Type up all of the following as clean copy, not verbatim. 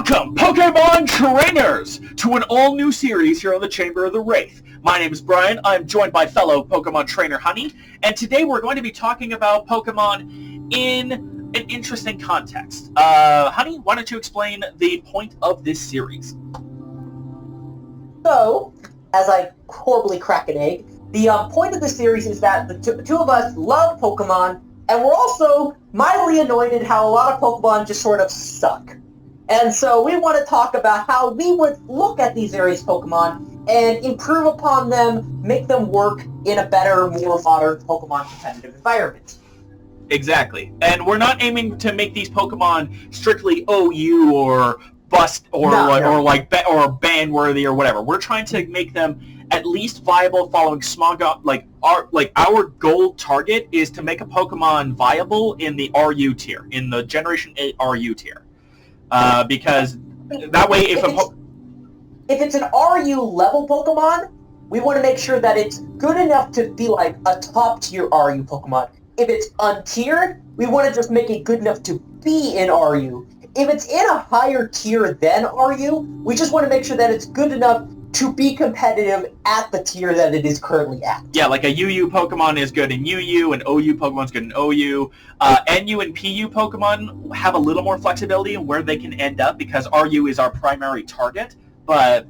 Welcome, Pokemon Trainers, to an all-new series here on the Chamber of the Wraith. My name is Brian, I'm joined by fellow Pokemon trainer Honey, and today we're going to be talking about Pokemon in an interesting context. Honey, why don't you explain the point of this series? So, as I horribly crack an egg, the point of the series is that the two of us love Pokemon, and we're also mildly annoyed at how a lot of Pokemon just sort of suck. And so we want to talk about how we would look at these various Pokemon and improve upon them, make them work in a better, more modern Pokemon competitive environment. Exactly. And we're not aiming to make these Pokemon strictly OU or bust or ban worthy or whatever. We're trying to make them at least viable following our goal target is to make a Pokemon viable in the RU tier, in the Generation 8 RU tier. Because that way if it's an RU level Pokemon, we want to make sure that it's good enough to be like a top tier RU Pokemon. If it's untiered, we want to just make it good enough to be in RU. If it's in a higher tier than RU, we just want to make sure that it's good enough to be competitive at the tier that it is currently at. Yeah, like a UU Pokemon is good in UU, and OU Pokemon is good in OU. NU and PU Pokemon have a little more flexibility in where they can end up because RU is our primary target, but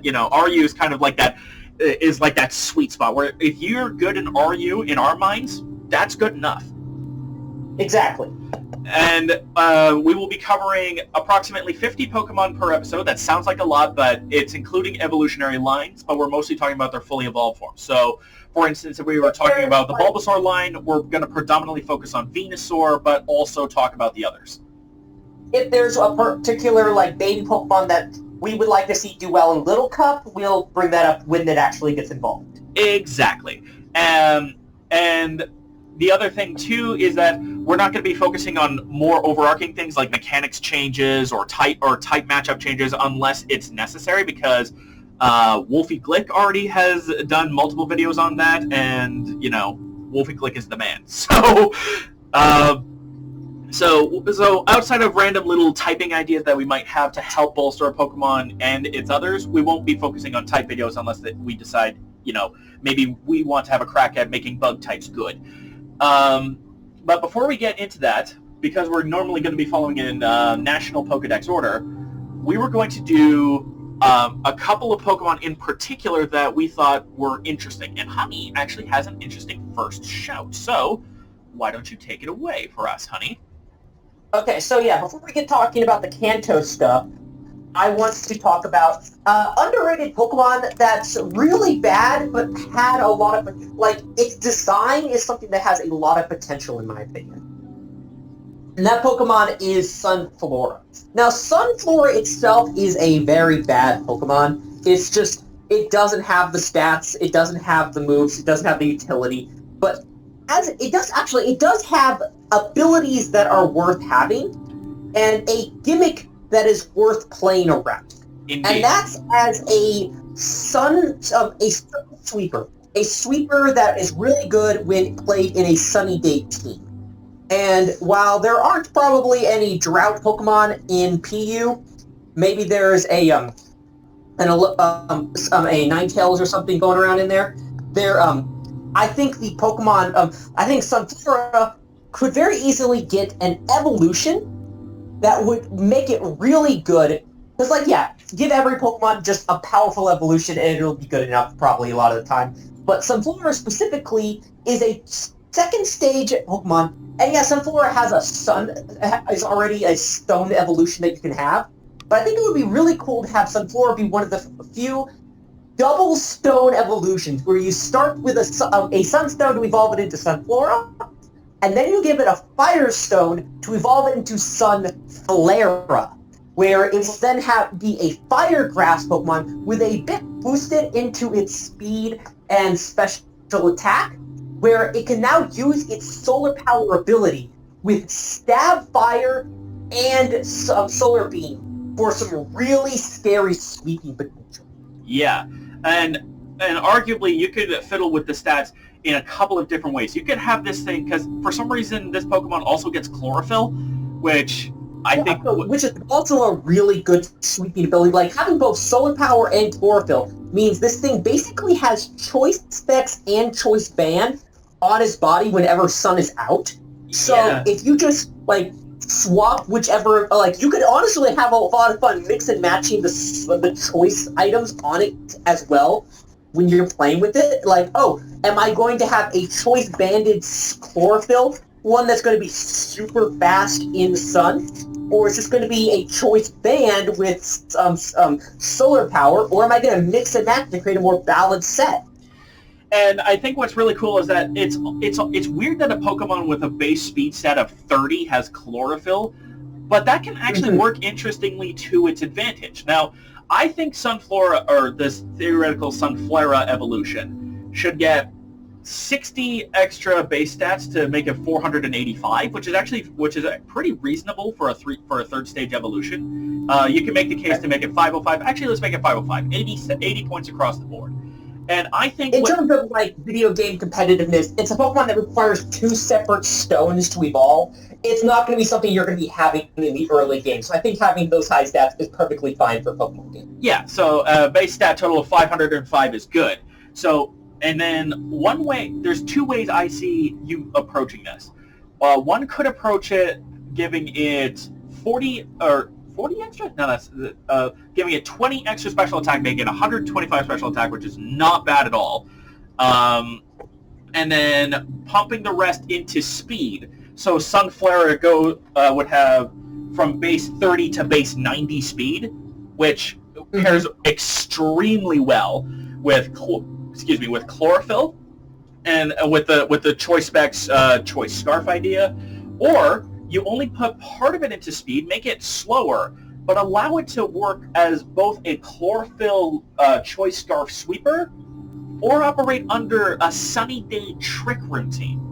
you know, RU is kind of like that, is like that sweet spot where if you're good in RU, in our minds, that's good enough. Exactly. And we will be covering approximately 50 Pokemon per episode. That sounds like a lot, but it's including evolutionary lines, but we're mostly talking about their fully evolved forms. So, for instance, if we were talking about the Bulbasaur line, we're going to predominantly focus on Venusaur, but also talk about the others. If there's a particular baby Pokemon that we would like to see do well in Little Cup, we'll bring that up when it actually gets involved. Exactly. And the other thing, too, is that we're not going to be focusing on more overarching things like mechanics changes or type matchup changes unless it's necessary, because Wolfie Glick already has done multiple videos on that, and, you know, Wolfie Glick is the man. So outside of random little typing ideas that we might have to help bolster a Pokemon and its others, we won't be focusing on type videos unless we decide, you know, maybe we want to have a crack at making bug types good. But before we get into that, because we're normally going to be following in National Pokedex order, we were going to do a couple of Pokemon in particular that we thought were interesting. And Honey actually has an interesting first shout. So why don't you take it away for us, Honey? Okay, so yeah, before we get talking about the Kanto stuff, I want to talk about underrated Pokemon that's really bad, but had a lot of, its design is something that has a lot of potential, in my opinion. And that Pokemon is Sunflora. Now, Sunflora itself is a very bad Pokemon. It's just, it doesn't have the stats, it doesn't have the moves, it doesn't have the utility, but it does have abilities that are worth having, and a gimmick that is worth playing around. Indeed. And that's as a sun sweeper. A sweeper that is really good when played in a sunny day team. And while there aren't probably any drought Pokemon in PU, maybe there's a Ninetales or something going around in there. I think the Pokemon, I think Sunflora could very easily get an evolution that would make it really good. Because, give every Pokemon just a powerful evolution and it'll be good enough probably a lot of the time. But Sunflora specifically is a second stage Pokemon. And yeah, Sunflora has is already a stone evolution that you can have. But I think it would be really cool to have Sunflora be one of the few double stone evolutions where you start with a Sunstone to evolve it into Sunflora, and then you give it a Firestone to evolve it into Sunflora, where it will then be a Fire Grass Pokemon with a bit boosted into its speed and special attack, where it can now use its Solar Power ability with Stab Fire and Solar Beam for some really scary sweeping potential. Yeah, and arguably you could fiddle with the stats in a couple of different ways. You could have this thing, because for some reason this Pokemon also gets Chlorophyll, which which is also a really good sweeping ability. Like, having both Solar Power and Chlorophyll means this thing basically has Choice Specs and Choice Band on his body whenever Sun is out. So if you just, like, swap whichever, like, you could honestly have a lot of fun mix and matching the choice items on it as well when you're playing with it. Like, oh, am I going to have a Choice Banded Chlorophyll, one that's going to be super fast in Sun? Or is this going to be a Choice Band with Solar Power? Or am I going to mix and match to create a more balanced set? And I think what's really cool is that it's weird that a Pokemon with a base speed stat of 30 has Chlorophyll, but that can actually work interestingly to its advantage. Now, I think Sunflora, or this theoretical Sunflora evolution, should get 60 extra base stats to make it 485, which is pretty reasonable for a third stage evolution. You can make the case to make it 505. Actually, let's make it 505. 80 points across the board. And I think in terms of, like, video game competitiveness, it's a Pokemon that requires 2 separate stones to evolve. It's not going to be something you're going to be having in the early game. So I think having those high stats is perfectly fine for a Pokemon game. Yeah, so base stat total of 505 is good. So, and then there's 2 ways I see you approaching this. One could approach it giving it 40 extra? No, that's giving it 20 extra special attack, making it 125 special attack, which is not bad at all. And then pumping the rest into speed. So Sunflora would have from base 30 to base 90 speed, which pairs extremely well with Chlorophyll and with the Choice Specs Choice Scarf idea, or you only put part of it into speed, make it slower, but allow it to work as both a Chlorophyll Choice Scarf sweeper or operate under a Sunny Day Trick Room team.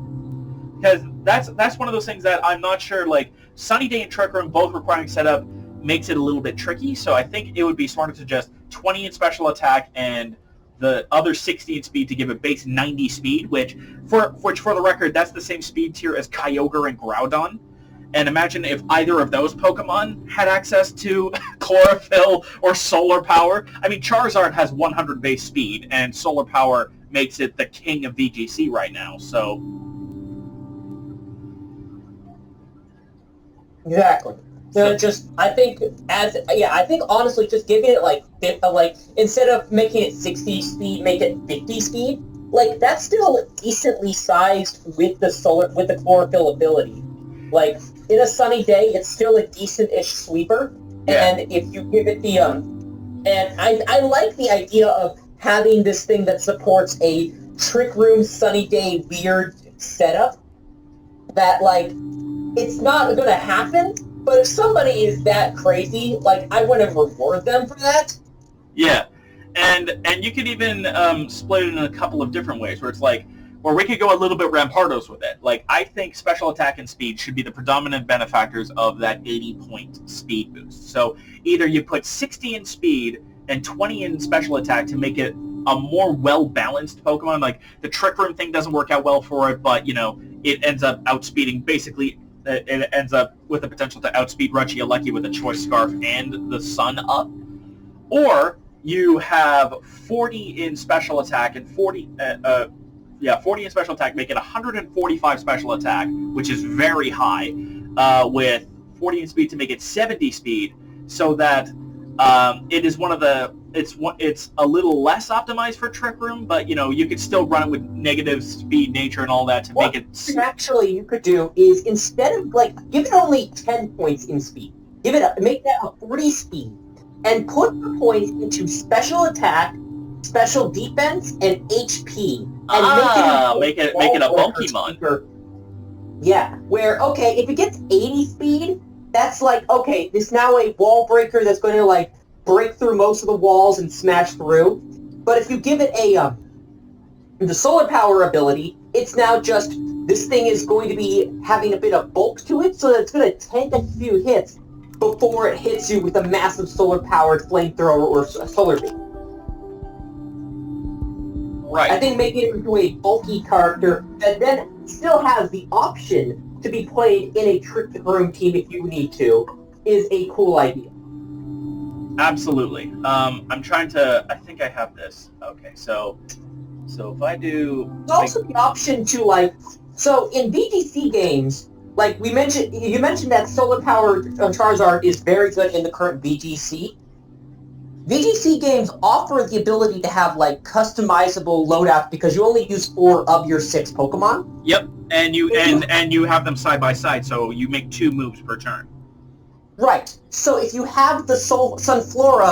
Because that's one of those things that I'm not sure, like, Sunny Day and Trick Room both requiring setup makes it a little bit tricky, so I think it would be smarter to just 20 in special attack and the other 60 in speed to give it base 90 speed, which for the record, that's the same speed tier as Kyogre and Groudon. And imagine if either of those Pokemon had access to Chlorophyll or Solar Power. I mean, Charizard has 100 base speed, and Solar Power makes it the king of VGC right now, so... Exactly. So I think honestly, just giving it like instead of making it 60 speed, make it 50 speed. Like, that's still decently sized with the Chlorophyll ability. Like, in a Sunny Day, it's still a decent-ish sweeper. Yeah. And if you give it the and I like the idea of having this thing that supports a Trick Room Sunny Day weird setup. That, like, it's not going to happen, but if somebody is that crazy, like, I want to reward them for that. Yeah, and you could even split it in a couple of different ways, where it's like, or we could go a little bit Rampardos with it. Like, I think special attack and speed should be the predominant benefactors of that 80-point speed boost. So either you put 60 in speed and 20 in special attack to make it a more well-balanced Pokemon. Like, the Trick Room thing doesn't work out well for it, but, you know, it ends up outspeeding, basically, it ends up with the potential to outspeed Regieleki with a Choice Scarf and the Sun up. Or you have 40 in special attack and 40 in special attack, make it 145 special attack, which is very high, with 40 in speed to make it 70 speed, so that it is it's a little less optimized for Trick Room, but, you know, you could still run it with negative speed nature and all that to make it... What actually you could do is, instead of, like, give it only 10 points in speed, make that a 40 speed, and put the points into special attack, special defense, and HP, and make it a Pokemon. Yeah, where, okay, if it gets 80 speed, that's like, okay, it's now a wall breaker that's going to, like, break through most of the walls and smash through. But if you give it the Solar Power ability, it's now just, this thing is going to be having a bit of bulk to it, so that it's going to take a few hits before it hits you with a massive solar-powered flamethrower or solar beam. Right. I think making it into a bulky character that then still has the option to be played in a Trick Room team if you need to is a cool idea. Absolutely. I'm trying to... I think I have this. Okay, so if I do... There's also the option to, like... So, in BGC games, like you mentioned that solar powered Charizard is very good in the current BGC. VGC games offer the ability to have, like, customizable loadouts because you only use 4 of your 6 Pokemon. Yep, and you have them side by side, so you make 2 moves per turn. Right. So if you have the Sunflora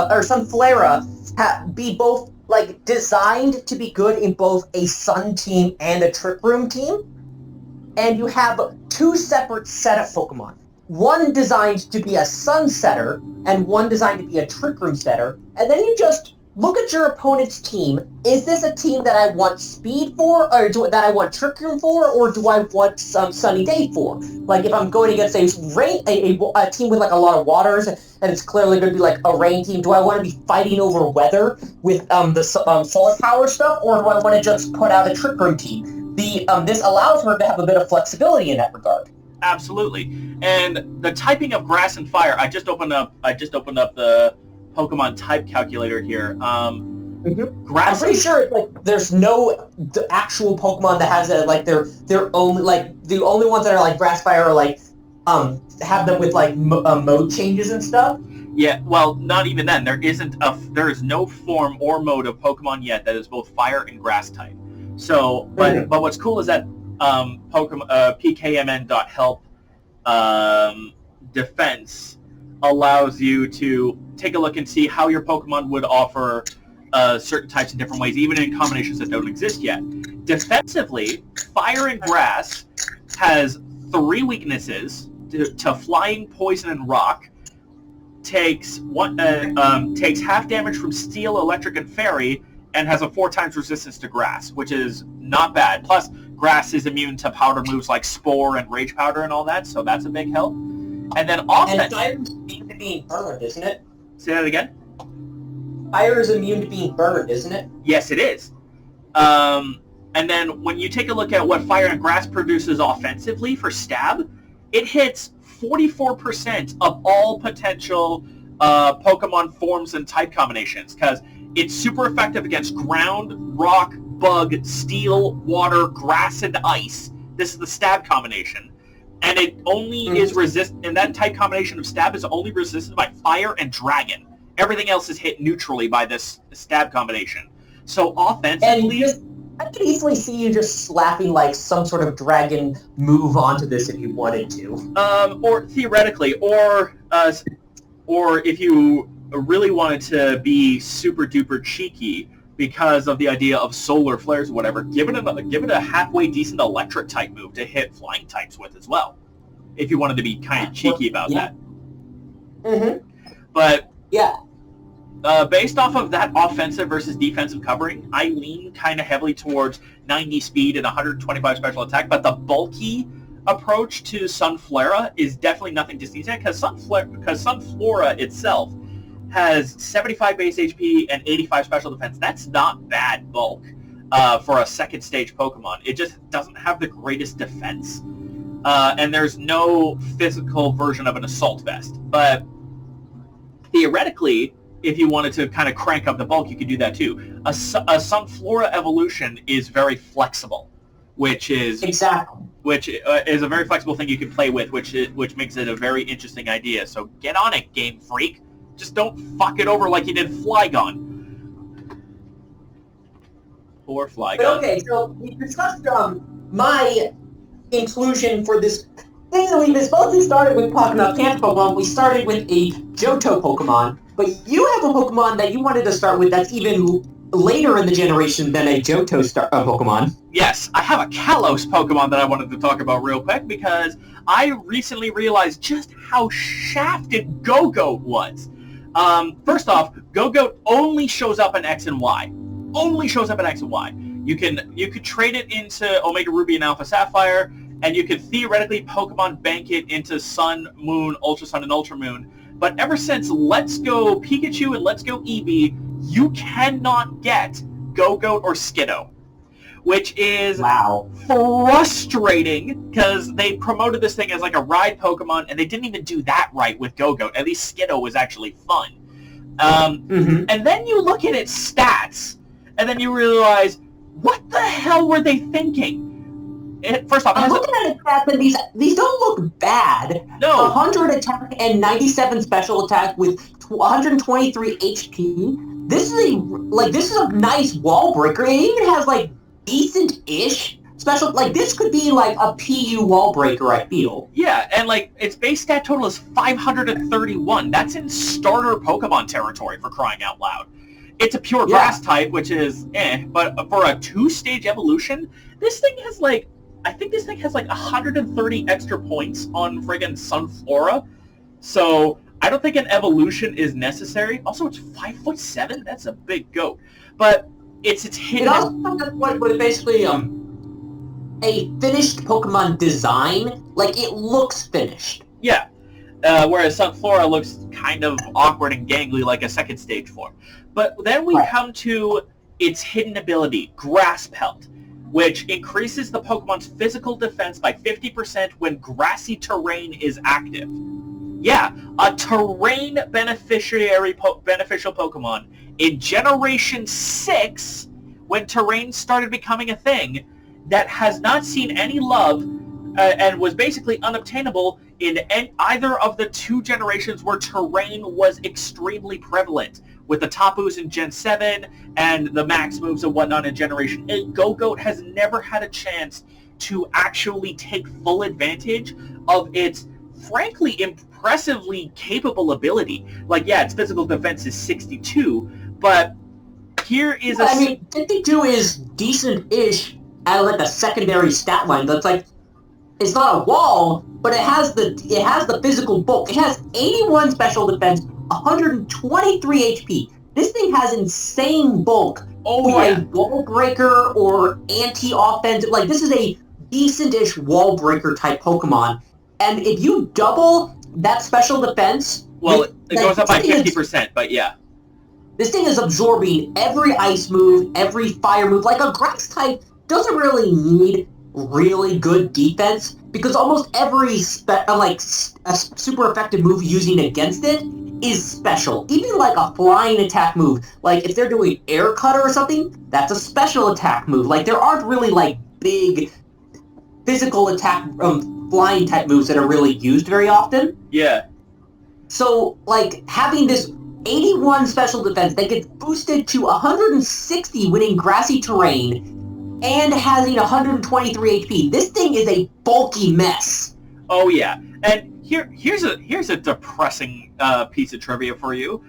be both, like, designed to be good in both a Sun team and a Trick Room team, and you have 2 separate setup Pokemon. One designed to be a Sun setter, and one designed to be a Trick Room setter, and then you just look at your opponent's team. Is this a team that I want speed for, or that I want Trick Room for, or do I want some Sunny Day for? Like, if I'm going against a team with, like, a lot of waters, and it's clearly going to be, like, a rain team, do I want to be fighting over weather with the solar power stuff, or do I want to just put out a Trick Room team? This allows her to have a bit of flexibility in that regard. Absolutely. And the typing of grass and fire, I just opened up the Pokemon type calculator here. Grass. I'm pretty sure like there's no actual Pokemon that has their own, like, the only ones that are like grass fire are like have them with like mode changes and stuff. Yeah, well, not even then. There is no form or mode of Pokemon yet that is both fire and grass type. So, but what's cool is that Pokemon PKMN.help defense allows you to take a look and see how your Pokemon would offer certain types in different ways, even in combinations that don't exist yet. Defensively, Fire and Grass has 3 weaknesses to Flying, Poison, and Rock. Takes half damage from Steel, Electric, and Fairy, and has a 4 times resistance to Grass, which is not bad. Plus, Grass is immune to powder moves like Spore and Rage Powder and all that, so that's a big help. And then offense... And Fire is immune to being burned, isn't it? Say that again? Fire is immune to being burned, isn't it? Yes, it is. And then when you take a look at what Fire and Grass produces offensively for Stab, it hits 44% of all potential Pokemon forms and type combinations, because it's super effective against ground, rock, bug, steel, water, grass, and ice. This is the Stab combination. And it only is and that type combination of Stab is only resisted by Fire and Dragon. Everything else is hit neutrally by this Stab combination. So offensively... I could easily see you just slapping, like, some sort of dragon move onto this if you wanted to. Or theoretically, or if you really wanted to be super duper cheeky because of the idea of solar flares or whatever, give it a halfway decent electric type move to hit flying types with as well. If you wanted to be kind of cheeky about that. Mm-hmm. But yeah. Based off of that offensive versus defensive covering, I lean kind of heavily towards 90 speed and 125 special attack, but the bulky approach to Sunflora is definitely nothing to sneeze at, because Sunflora itself has 75 base HP and 85 special defense. That's not bad bulk for a second stage Pokemon. It just doesn't have the greatest defense. And there's no physical version of an Assault Vest. But theoretically, if you wanted to kind of crank up the bulk, you could do that too. A Sunflora evolution is very flexible, which is a very flexible thing you can play with, which makes it a very interesting idea. So get on it, Game Freak. Just don't fuck it over like you did Flygon. Poor Flygon. But okay, so we discussed my inclusion for this thing that we mostly started with Pokemon Cancer Pokemon. We started with a Johto Pokemon. But you have a Pokemon that you wanted to start with that's even later in the generation than a Johto Pokemon. Yes, I have a Kalos Pokemon that I wanted to talk about real quick because I recently realized just how shafted Go-Goat was. First off, Go-Goat only shows up in X and Y. Only shows up in X and Y. You could trade it into Omega Ruby and Alpha Sapphire, and you could theoretically Pokemon bank it into Sun, Moon, Ultra Sun, and Ultra Moon. But ever since Let's Go Pikachu and Let's Go Eevee, you cannot get Go-Goat or Skiddo. which is wow. frustrating because they promoted this thing as like a ride Pokemon, and they didn't even do that right with Go-Goat. At least Skiddo was actually fun. And then you look at its stats, and then you realize, what the hell were they thinking? First off, I'm looking at its stats, and these don't look bad. No. 100 attack and 97 special attack with 123 HP. This is a nice wall breaker. It even has like decent-ish special. Like this could be like a PU wall breaker, I feel. Yeah, and like its base stat total is 531. That's in starter Pokemon territory, for crying out loud. It's a pure grass type, which is but for a 2-stage evolution, this thing has like, I think this thing has like 130 extra points on friggin' Sunflora. So I don't think an evolution is necessary. Also, it's 5'7". That's a big goat. But it's hidden. It also what basically a finished Pokemon design. Like it looks finished. Yeah. Whereas Sunflora looks kind of awkward and gangly like a second stage form. But then we come to its hidden ability, Grass Pelt, which increases the Pokemon's physical defense by 50% when grassy terrain is active. Yeah, a terrain beneficial Pokemon in Generation 6, when terrain started becoming a thing, that has not seen any love and was basically unobtainable in either of the 2 generations where terrain was extremely prevalent, with the Tapus in Gen 7 and the max moves and whatnot in Generation 8. Go-Goat has never had a chance to actually take full advantage of its, frankly, impressively capable ability. Like, yeah, its physical defense is 62, but here is I mean, 52 is decent-ish at like a secondary stat line. That's like, it's not a wall, but it has the physical bulk. It has 81 special defense, 123 HP. This thing has insane bulk for a wall breaker or anti-offensive. Like, this is a decent-ish wall breaker type Pokemon. And if you double that special defense... Well, it goes up by 50%, but yeah. This thing is absorbing every ice move, every fire move. Like, a grass type doesn't really need really good defense, because almost every a super effective move using against it is special. Even like a flying attack move, like if they're doing air cutter or something, that's a special attack move. Like there aren't really like big physical attack flying type moves that are really used very often. Yeah. So like having this 81 special defense that gets boosted to 160 when in grassy terrain, and having 123 HP. This thing is a bulky mess. Oh yeah, and here's a depressing piece of trivia for you.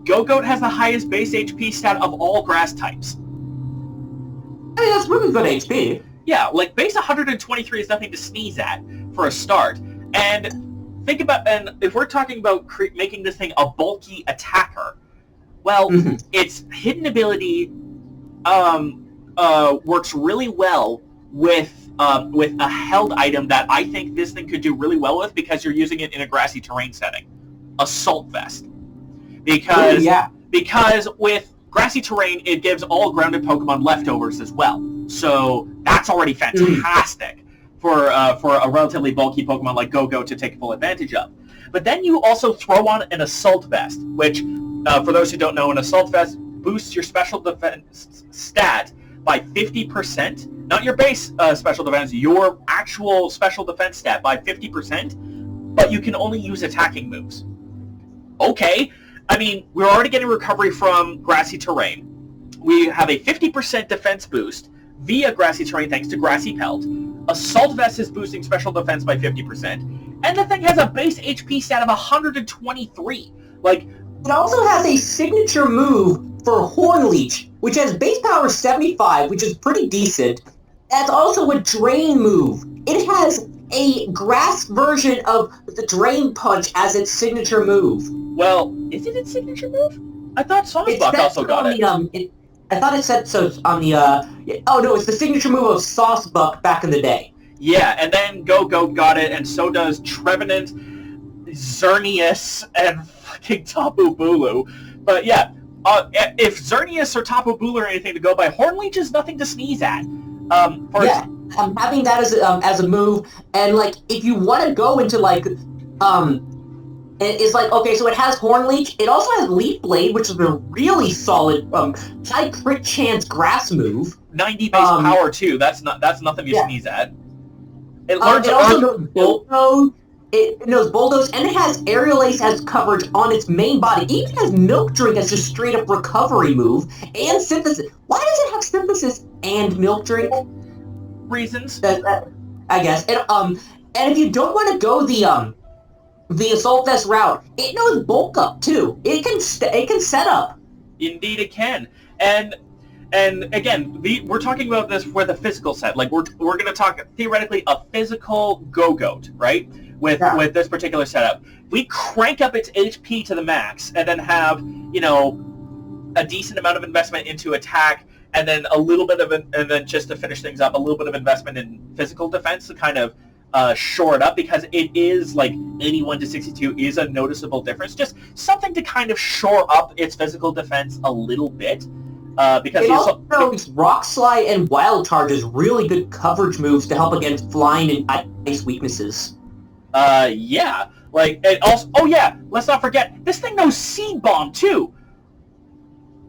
Go-Goat has the highest base HP stat of all grass types. I mean, that's really good HP. Yeah, like base 123 is nothing to sneeze at for a start. And think about, and if we're talking about making this thing a bulky attacker, well, its hidden ability works really well with a held item that I think this thing could do really well with, because you're using it in a grassy terrain setting. Assault Vest. Because with grassy terrain, it gives all grounded Pokemon leftovers as well. So that's already fantastic for a relatively bulky Pokemon like Go-Goat to take full advantage of. But then you also throw on an Assault Vest, which, for those who don't know, an Assault Vest boosts your special defense stat by 50%, not your base special defense, your actual special defense stat by 50%, but you can only use attacking moves. Okay, I mean, we're already getting recovery from grassy terrain. We have a 50% defense boost via grassy terrain thanks to Grassy Pelt. Assault Vest is boosting special defense by 50%, and the thing has a base HP stat of 123. Like, it also has a signature move for Horn Leech, which has base power 75, which is pretty decent. That's also a Drain move. It has a grass version of the Drain Punch as its signature move. Well, is it its signature move? I thought Saucebuck also got it. I thought it said so on the, oh no, it's the signature move of Saucebuck back in the day. Yeah, and then Go-Goat got it, and so does Trevenant, Xerneas, and fucking Tapu Bulu. But yeah, if Xerneas or Tapu Bulu are anything to go by, Horn Leech is nothing to sneeze at. Having that as a move, and like if you want to go into like it's like, okay, so it has Horn Leech. It also has Leaf Blade, which is a really solid high crit chance grass move. 90 base power too. That's nothing you sneeze at. It also knows Bulldoze. It knows Bulldoze, and it has Aerial Ace as coverage on its main body. It even has Milk Drink as just straight up recovery move, and Synthesis. Why does it have Synthesis and Milk Drink? Reasons. I guess. And if you don't want to go the Assault Vest route, it knows Bulk Up too. It can set up. Indeed, it can. And again, we're talking about this for the physical set. Like we're going to talk theoretically a physical Go-Goat, right? With this particular setup, we crank up its HP to the max, and then have a decent amount of investment into attack, and then a little bit and then just to finish things up, a little bit of investment in physical defense to kind of shore it up, because it is like 81 to 62 is a noticeable difference. Just something to kind of shore up its physical defense a little bit. Because it also knows Rock Slide and Wild Charge is really good coverage moves to help against flying and ice weaknesses. Yeah. Like, it also... Oh, yeah! Let's not forget, this thing knows Seed Bomb, too!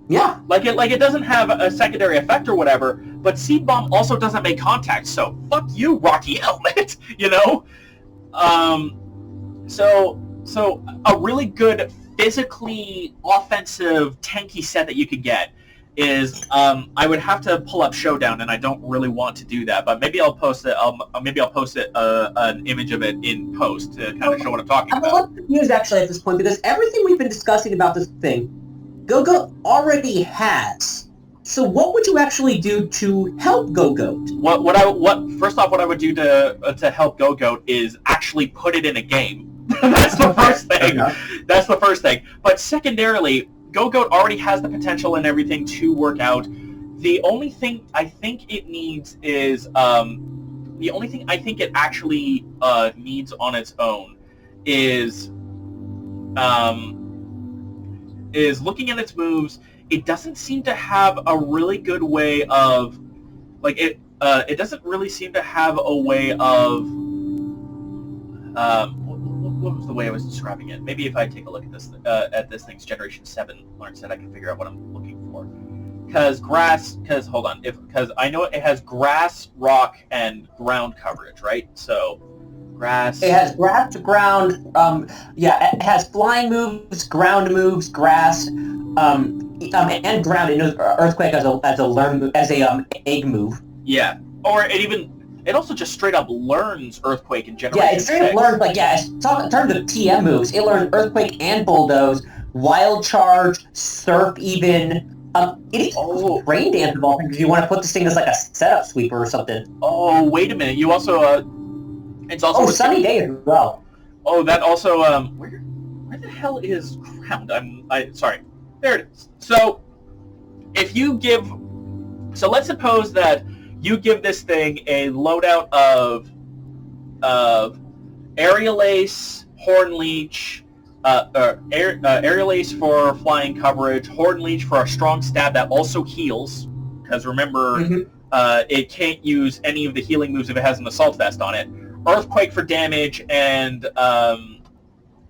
Yeah. Like it doesn't have a secondary effect or whatever, but Seed Bomb also doesn't make contact, so fuck you, Rocky Helmet! So a really good, physically offensive, tanky set that you could get is, I would have to pull up Showdown, and I don't really want to do that, but maybe I'll post it. Maybe I'll post it an image of it in post to kind of show what I'm talking about. I'm a little confused actually at this point, because everything we've been discussing about this thing, Go-Goat already has. So what would you actually do to help Go-Goat? First off, what I would do to help Go-Goat is actually put it in a game. That's the first thing. That's the first thing. But secondarily, Go-Goat already has the potential and everything to work out. The only thing I think it needs is the only thing I think it actually needs on its own is looking at its moves. It doesn't seem to have a really good way of it doesn't really seem to have a way of what was the way I was describing it? Maybe if I take a look at this thing's Generation 7 learn set, I can figure out what I'm looking for. Because I know it has grass, rock, and ground coverage, right? So, grass... It has grass, ground, it has flying moves, ground moves, grass, and ground. It knows Earthquake as a egg move. Yeah, or it also just straight up learns Earthquake in Generation 6. Yeah, it straight up learns, in terms of TM moves, it learns Earthquake and Bulldoze, Wild Charge, Surf even. It is Rain Dance of all things, because you want to put this thing as like a setup sweeper or something. Oh, wait a minute. You also, it's also... Sunny Day as well. Oh, that also, where the hell is Ground? Sorry. There it is. So, let's suppose that you give this thing a loadout of Aerial Ace, Horn Leech, Aerial Ace for flying coverage, Horn Leech for a strong stab that also heals, because remember, it can't use any of the healing moves if it has an Assault Vest on it, Earthquake for damage, and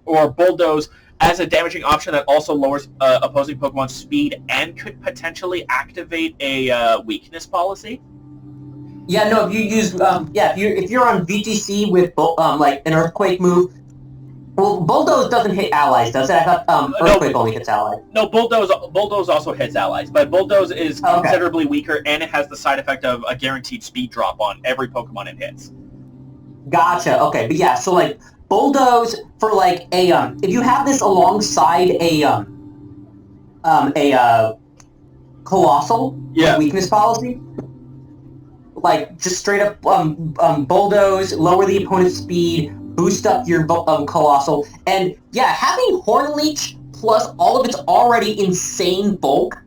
or Bulldoze as a damaging option that also lowers opposing Pokemon's speed and could potentially activate a weakness policy. Yeah, no, if you use, if you're on VGC with, an Earthquake move, well, Bulldoze doesn't hit allies, does it? I thought Earthquake only hits allies. No, Bulldoze also hits allies, but Bulldoze is considerably weaker, and it has the side effect of a guaranteed speed drop on every Pokemon it hits. Gotcha, okay, but yeah, so, Bulldoze for, if you have this alongside a Colossal weakness policy, just straight up Bulldoze, lower the opponent's speed, boost up your Colossal, and having Horn Leech plus all of its already insane bulk,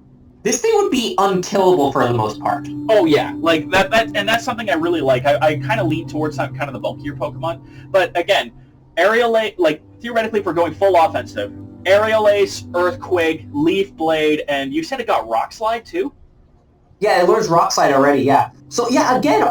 this thing would be unkillable for the most part. Oh yeah, and that's something I really like. I kind of lean towards kind of the bulkier Pokemon, but again, Aerial Ace, theoretically if we're going full offensive, Aerial Ace, Earthquake, Leaf Blade, and you said it got Rock Slide too? Yeah, it learns Rock Slide already, yeah. So yeah, again,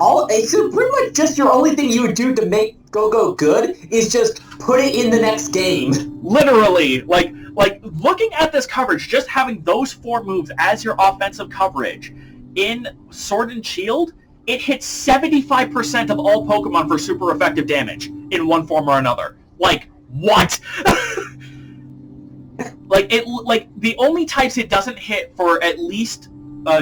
so pretty much just your only thing you would do to make Go-Go good is just put it in the next game. Literally, like looking at this coverage, just having those 4 moves as your offensive coverage in Sword and Shield, it hits 75% of all Pokemon for super effective damage in one form or another. Like, what? Like the only types it doesn't hit for at least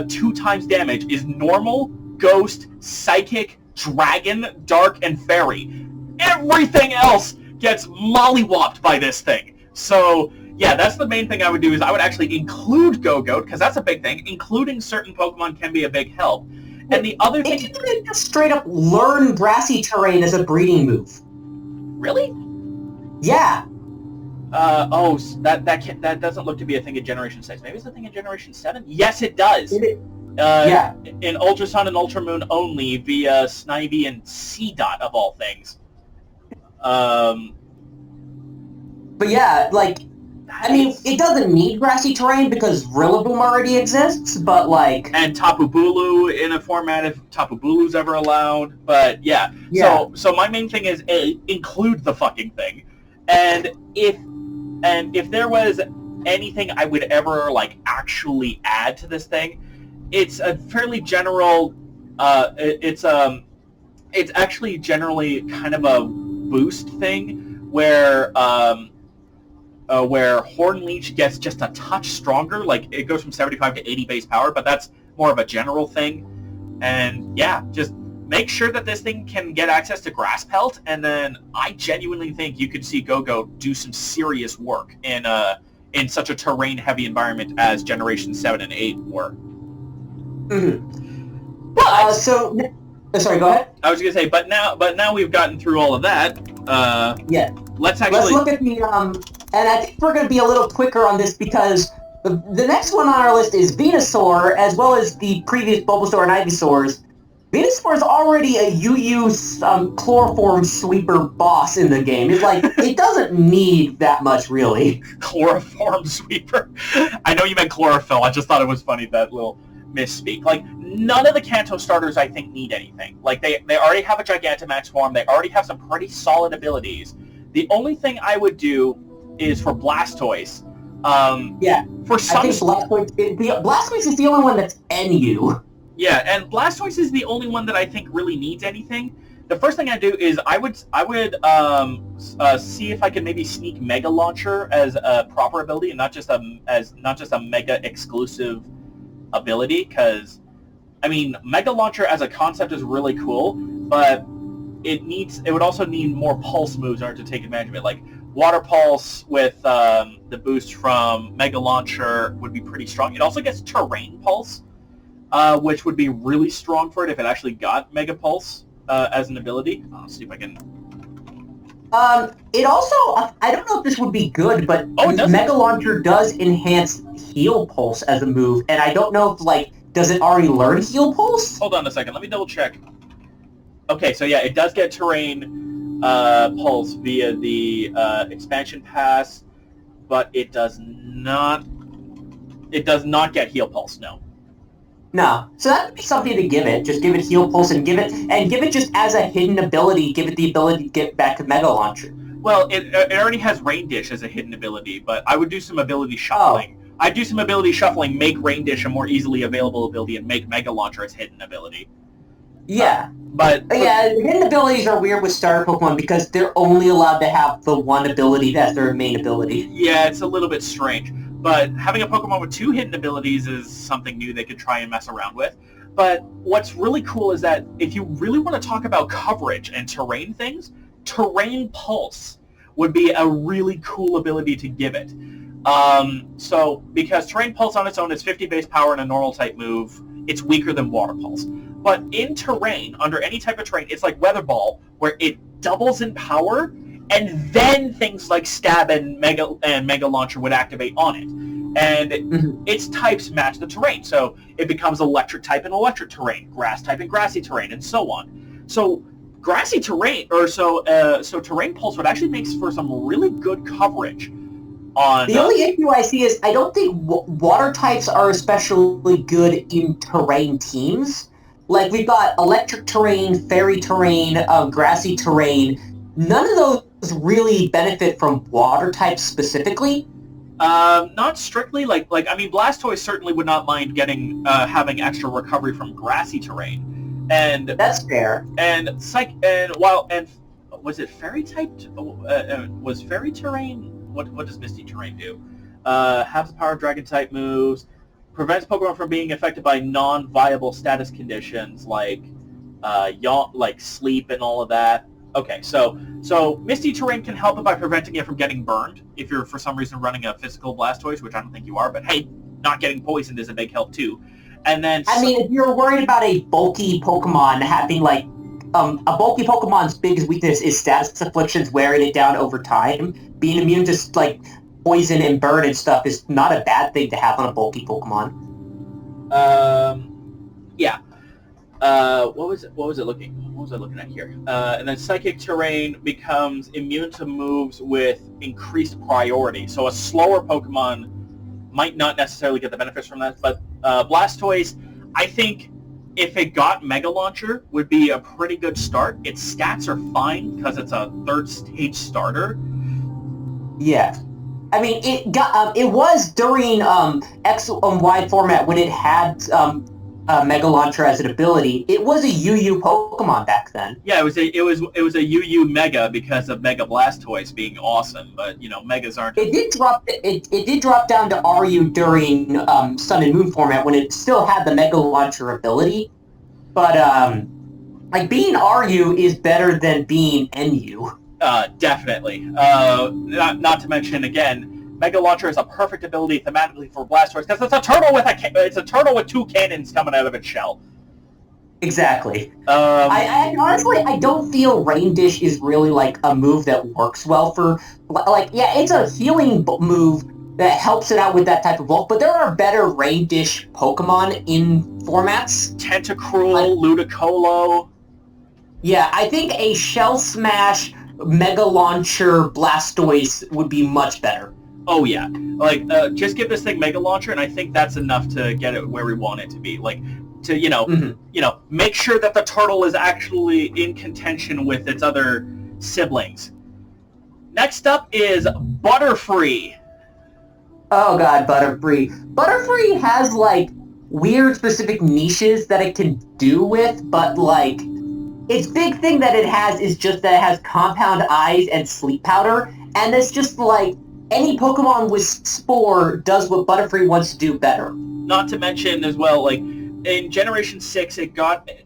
2 times damage is normal, ghost, psychic, dragon, dark, and fairy. Everything else gets mollywopped by this thing. So yeah, that's the main thing I would do, is I would actually include Go-Goat, because that's a big thing. Including certain Pokemon can be a big help. And the other thing... It can just straight up learn Grassy Terrain as a breeding move. Really? Yeah. That doesn't look to be a thing in Generation 6. Maybe it's a thing in Generation 7? Yes, it does. Yeah. In Ultra Sun and Ultra Moon only, via Snivy and C-Dot, of all things. But yeah, like... I mean, it doesn't need Grassy Terrain because Rillaboom already exists, but like... And Tapu Bulu in a format if Tapu Bulu's ever allowed, but yeah. So my main thing is, include the fucking thing. And if there was anything I would ever, like, actually add to this thing, it's a fairly general... it's actually generally kind of a boost thing, where Horn Leech gets just a touch stronger. Like, it goes from 75 to 80 base power, but that's more of a general thing. And yeah, just make sure that this thing can get access to Grass Pelt, and then I genuinely think you could see Go-Go do some serious work in such a terrain-heavy environment as Generation 7 and 8 were. Mm-hmm. But sorry, go ahead. I was gonna say, but now we've gotten through all of that. Yeah. Let's look at the and I think we're going to be a little quicker on this because the next one on our list is Venusaur, as well as the previous Bulbasaur and Ivysaurs. Venusaur is already a UU chloroform sweeper boss in the game. It's like, it doesn't need that much, really. Chloroform sweeper? I know you meant chlorophyll. I just thought it was funny, that little misspeak. Like, none of the Kanto starters, I think, need anything. Like, they already have a Gigantamax form. They already have some pretty solid abilities. The only thing I would do is for Blastoise. For some... I think Blastoise is the only one that's NU. Yeah, and Blastoise is the only one that I think really needs anything. The first thing I do is I would see if I could maybe sneak Mega Launcher as a proper ability, and not just a Mega exclusive ability. Because, I mean, Mega Launcher as a concept is really cool, but it would also need more pulse moves in order to take advantage of it. Like Water Pulse with the boost from Mega Launcher would be pretty strong. It also gets Terrain Pulse, which would be really strong for it if it actually got Mega Pulse as an ability. I'll see if I can... It also, I don't know if this would be good, but Mega Launcher does enhance Heal Pulse as a move, and I don't know if, like, does it already learn Heal Pulse? Hold on a second, let me double check. Okay, so yeah, it does get Terrain Pulse via the expansion pass, but it does not get Heal Pulse, no. No. So that would be something to give it. Just give it Heal Pulse and give it just as a hidden ability, give it the ability to get back to Mega Launcher. Well, it already has Rain Dish as a hidden ability, but I would do some ability shuffling. Oh. I'd do some ability shuffling, make Rain Dish a more easily available ability, and make Mega Launcher its hidden ability. Yeah. But hidden abilities are weird with starter Pokemon because they're only allowed to have the one ability that's their main ability. Yeah, it's a little bit strange. But having a Pokemon with 2 hidden abilities is something new they could try and mess around with. But what's really cool is that if you really want to talk about coverage and terrain things, Terrain Pulse would be a really cool ability to give it. Because Terrain Pulse on its own is 50 base power and a normal type move, it's weaker than Water Pulse. But in terrain, under any type of terrain, it's like Weather Ball, where it doubles in power, and then things like Stab and Mega Launcher would activate on it. And its types match the terrain, so it becomes Electric type in electric terrain, Grass type in grassy terrain, and so on. So grassy terrain, so Terrain Pulse would actually make for some really good coverage. The only issue I see is I don't think water types are especially good in terrain teams. Like, we've got electric terrain, fairy terrain, grassy terrain. None of those really benefit from water types specifically. Not strictly. I mean, Blastoise certainly would not mind getting having extra recovery from grassy terrain, and that's fair. And was it fairy typed? Was fairy terrain? What does Misty Terrain do? Have the power of dragon type moves. Prevents Pokemon from being affected by non-viable status conditions like sleep and all of that. Okay, so Misty Terrain can help it by preventing it from getting burned if you're for some reason running a physical Blastoise, which I don't think you are, but hey, not getting poisoned is a big help too. And then if you're worried about a bulky Pokemon having a bulky Pokemon's biggest weakness is status afflictions wearing it down over time. Being immune to poison and burn and stuff is not a bad thing to have on a bulky Pokemon. Yeah. What was it looking? What was I looking at here? And then Psychic Terrain becomes immune to moves with increased priority. So a slower Pokemon might not necessarily get the benefits from that. But Blastoise, I think if it got Mega Launcher, would be a pretty good start. Its stats are fine because it's a third stage starter. Yeah. I mean, it was during X and Y format when it had Mega Launcher as an ability. It was a UU Pokemon back then. Yeah, it was a UU Mega because of Mega Blastoise being awesome, but Megas aren't. It did drop down to RU during Sun and Moon format when it still had the Mega Launcher ability, but being RU is better than being NU. Definitely. Not to mention again. Mega Launcher is a perfect ability thematically for Blastoise because it's a turtle with two cannons coming out of its shell. Exactly. I honestly don't feel Rain Dish is really a move that works well for it's a healing move that helps it out with that type of bulk, but there are better Rain Dish Pokemon in formats. Tentacruel, Ludicolo. Yeah, I think a Shell Smash Mega Launcher Blastoise would be much better. Oh yeah, just give this thing Mega Launcher, and I think that's enough to get it where we want it to be. Make sure that the turtle is actually in contention with its other siblings. Next up is Butterfree. Oh god, Butterfree. Butterfree has weird specific niches that it can do with, but its big thing that it has is just that it has Compound Eyes and Sleep Powder, and it's just any Pokemon with Spore does what Butterfree wants to do better. Not to mention as well, in Generation 6 it got a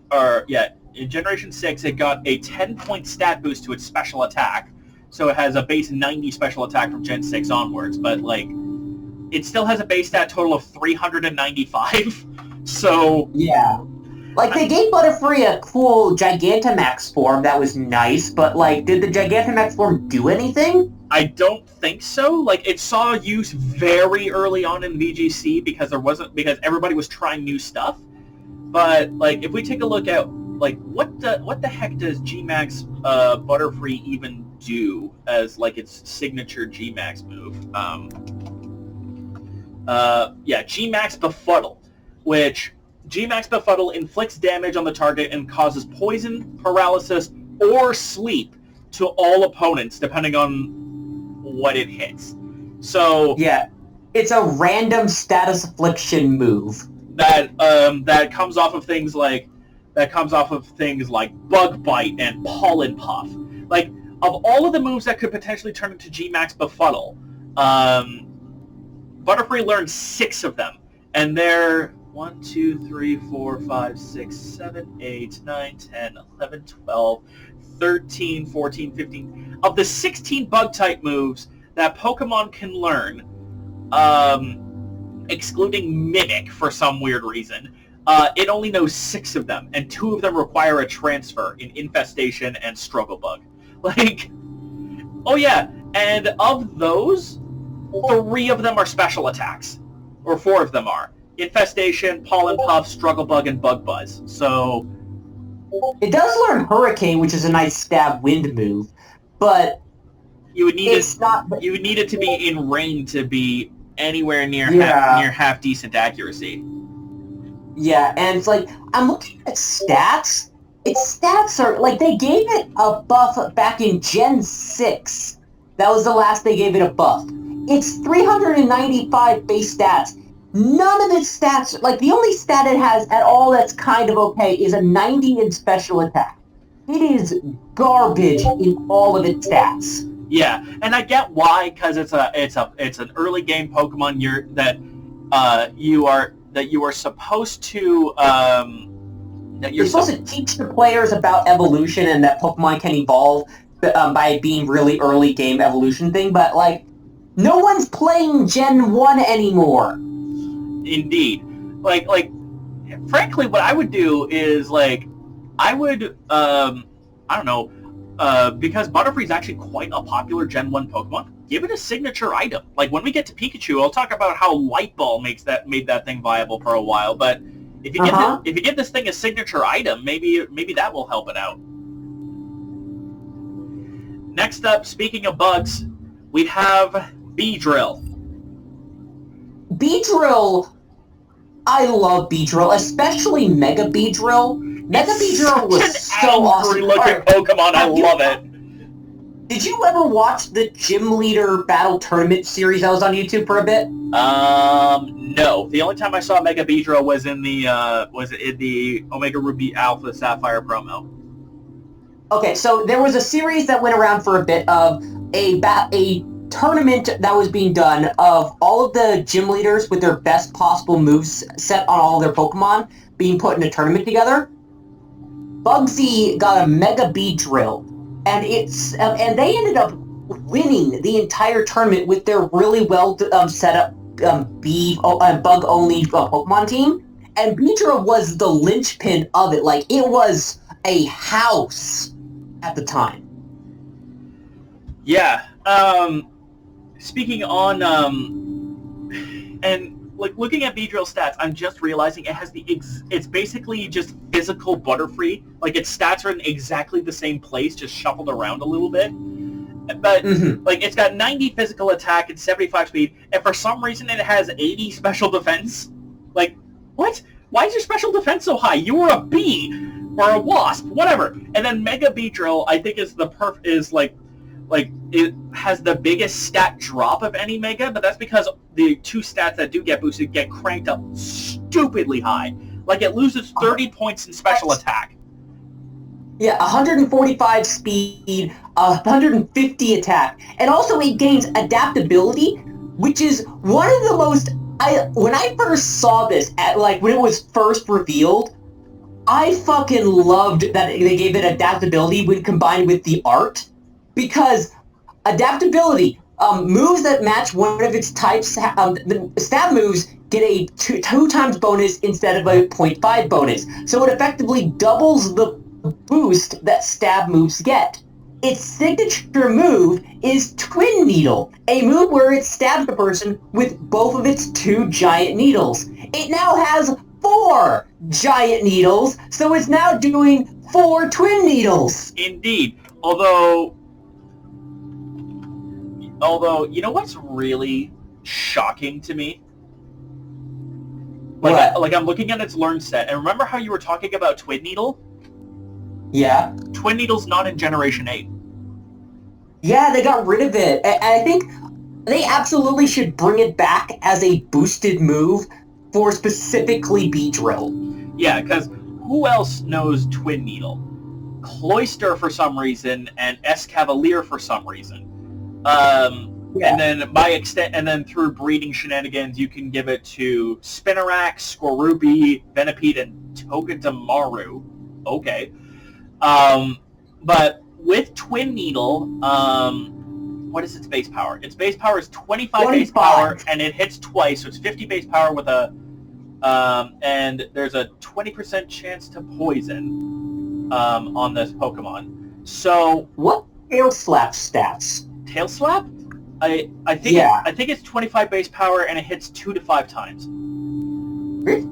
10-point stat boost to its special attack. So it has a base 90 special attack from Gen 6 onwards, but it still has a base stat total of 395. So yeah. They gave Butterfree a cool Gigantamax form that was nice, but, did the Gigantamax form do anything? I don't think so. It saw use very early on in VGC because everybody was trying new stuff. But, if we take a look at, what the heck does G-Max Butterfree even do as, its signature G-Max move? G-Max Befuddle, which... G-Max Befuddle inflicts damage on the target and causes poison, paralysis, or sleep to all opponents, depending on what it hits. So yeah, it's a random status affliction move that comes off of things like Bug Bite and Pollen Puff. Of all of the moves that could potentially turn into G-Max Befuddle, Butterfree learned 6 of them, and they're 1, 2, 3, 4, 5, 6, 7, 8, 9, 10, 11, 12, 13, 14, 15. Of the 16 Bug-type moves that Pokemon can learn, excluding Mimic for some weird reason, it only knows 6 of them, and 2 of them require a transfer in Infestation and Struggle Bug. Oh yeah, and of those, 3 of them are special attacks. Or 4 of them are. Infestation, Pollen Puff, Struggle Bug, and Bug Buzz. So it does learn Hurricane, which is a nice stab wind move, but you would need it to be in rain to be anywhere near half decent accuracy. Yeah, and it's like, I'm looking at stats. Its stats are, like, they gave it a buff back in Gen 6. That was the last they gave it a buff. It's 395 base stats. None of its stats, like, the only stat it has at all that's kind of okay is a 90 in special attack. It is garbage in all of its stats. Yeah, and I get why, because it's an early game Pokemon you are supposed to You're supposed to teach the players about evolution and that Pokemon can evolve by being really early game evolution thing, but like no one's playing Gen 1 anymore. Indeed. Like frankly what I would do is like I would I don't know, because Butterfree is actually quite a popular Gen 1 Pokemon, give it a signature item. Like when we get to Pikachu, I'll talk about how Light Ball made that thing viable for a while, but if you give this thing a signature item, maybe that will help it out. Next up, speaking of bugs, we have Beedrill. Beedrill, I love Beedrill, especially Mega Beedrill. Mega Beedrill was so awesome. Looking Pokemon, I love it. Did you ever watch the Gym Leader Battle Tournament series that was on YouTube for a bit? No. The only time I saw Mega Beedrill was in the Omega Ruby Alpha Sapphire promo. Okay, so there was a series that went around for a bit of a tournament that was being done of all of the gym leaders with their best possible moves set on all their Pokemon being put in a tournament together. Bugsy got a Mega Beedrill, and they ended up winning the entire tournament with their really well set up bug only Pokemon team. And Beedrill was the linchpin of it. Like, it was a house at the time. Yeah. Speaking on and like looking at Beedrill stats, I'm just realizing it has it's basically just physical Butterfree. Like its stats are in exactly the same place, just shuffled around a little bit. But like it's got 90 physical attack and 75 speed, and for some reason it has 80 special defense. Like, what? Why is your special defense so high? You were a bee or a wasp, whatever. And then Mega Beedrill, I think, is like it has the biggest stat drop of any Mega, but that's because the two stats that do get boosted get cranked up stupidly high. Like it loses 30 points in special attack. Yeah, 145 speed, 150 attack, and also it gains adaptability, which is one of the most. When I first saw this, when it was first revealed, I fucking loved that they gave it adaptability when combined with the art. Because adaptability, moves that match one of its types, the stab moves get a two times bonus instead of a 0.5 bonus. So it effectively doubles the boost that stab moves get. Its signature move is Twin Needle, a move where it stabs the person with both of its two giant needles. It now has 4 giant needles, so it's now doing 4 Twin Needles. Indeed. Although, you know what's really shocking to me? Like I'm looking at its learn set, and remember how you were talking about Twin Needle? Yeah. Twin Needle's not in Generation 8. Yeah, they got rid of it. And I think they absolutely should bring it back as a boosted move for specifically Beedrill. Yeah, because who else knows Twin Needle? Cloyster for some reason, and Escavalier for some reason. And then through breeding shenanigans, you can give it to Spinarak, Skorupi, Venipede, and Togedemaru. Okay. But with Twin Needle, what is its base power? Its base power is 25 base power, and it hits twice, so it's 50 base power with a, and there's a 20% chance to poison, on this Pokemon. So... What Tail Slap stats? Tail Slap? I think it's 25 base power and it hits 2 to 5 times. Really?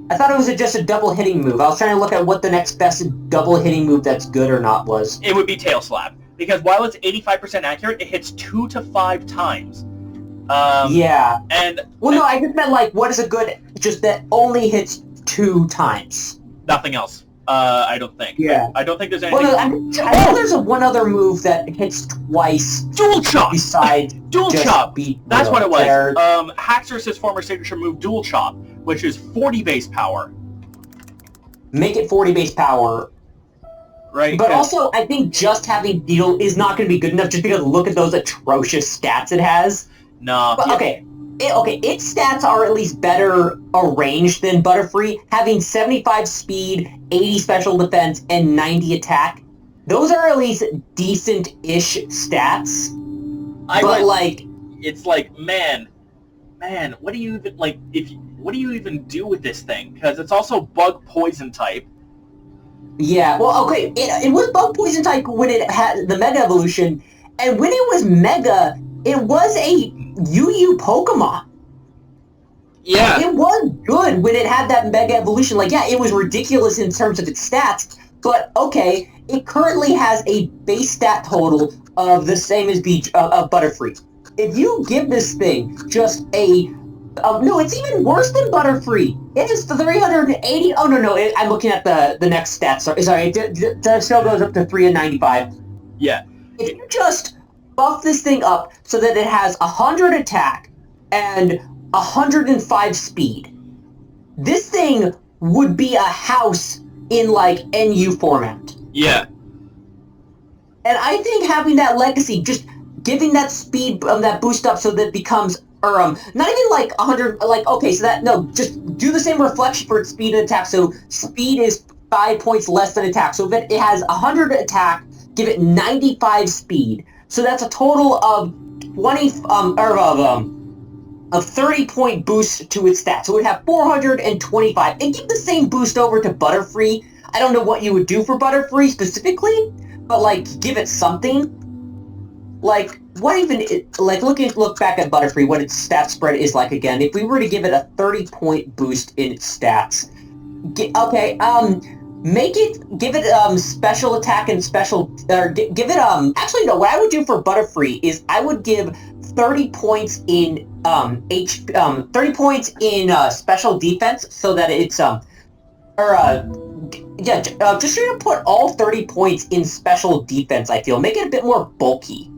I thought it was just a double hitting move. I was trying to look at what the next best double hitting move that's good or not was. It would be Tail Slap, because while it's 85% accurate, it hits 2 to 5 times. Yeah. And well, no, I just meant like what is a good just that only hits 2 times. Nothing else. I don't think. Yeah. I don't think there's anything. Well, no, I know there's one other move that hits twice. Dual Chop. Besides Dual Chop. That's what it was. There. Haxorus's former signature move, Dual Chop, which is 40 base power. Make it 40 base power. Right. But also, I think just having Needle is not going to be good enough just because look at those atrocious stats it has. No. But, okay, its stats are at least better arranged than Butterfree, having 75 speed, 80 special defense, and 90 attack. Those are at least decent-ish stats. It's like, man, what do you even what do you even do with this thing? Because it's also bug poison type. Yeah, well, okay, it was bug poison type when it had the Mega Evolution, and when it was Mega, it was a UU Pokemon. Yeah. It was good when it had that Mega Evolution. Like, yeah, it was ridiculous in terms of its stats, but, okay, it currently has a base stat total of the same as Butterfree. If you give this thing just a... no, it's even worse than Butterfree. It's just 380... Oh, no, I'm looking at the next stats. Sorry, it still goes up to 395. Yeah. If you just buff this thing up so that it has 100 attack and 105 speed, this thing would be a house in, like, NU format. Yeah. And I think having that legacy, just giving that speed, that boost up so that it becomes... not even like 100, like, okay, so that, no, just do the same reflection for its speed and attack, so speed is 5 points less than attack, so if it has 100 attack, give it 95 speed, so that's a total of 30-point boost to its stats, so it would have 425, and give the same boost over to Butterfree. I don't know what you would do for Butterfree specifically, but, like, give it something. Like, what even, like, look back at Butterfree, what its stat spread is like again. If we were to give it a 30-point boost in its stats, give it, special attack and special, give it, actually, no, what I would do for Butterfree is I would give 30 points in, 30 points in, special defense so that it's, just straight up put all 30 points in special defense, I feel. Make it a bit more bulky.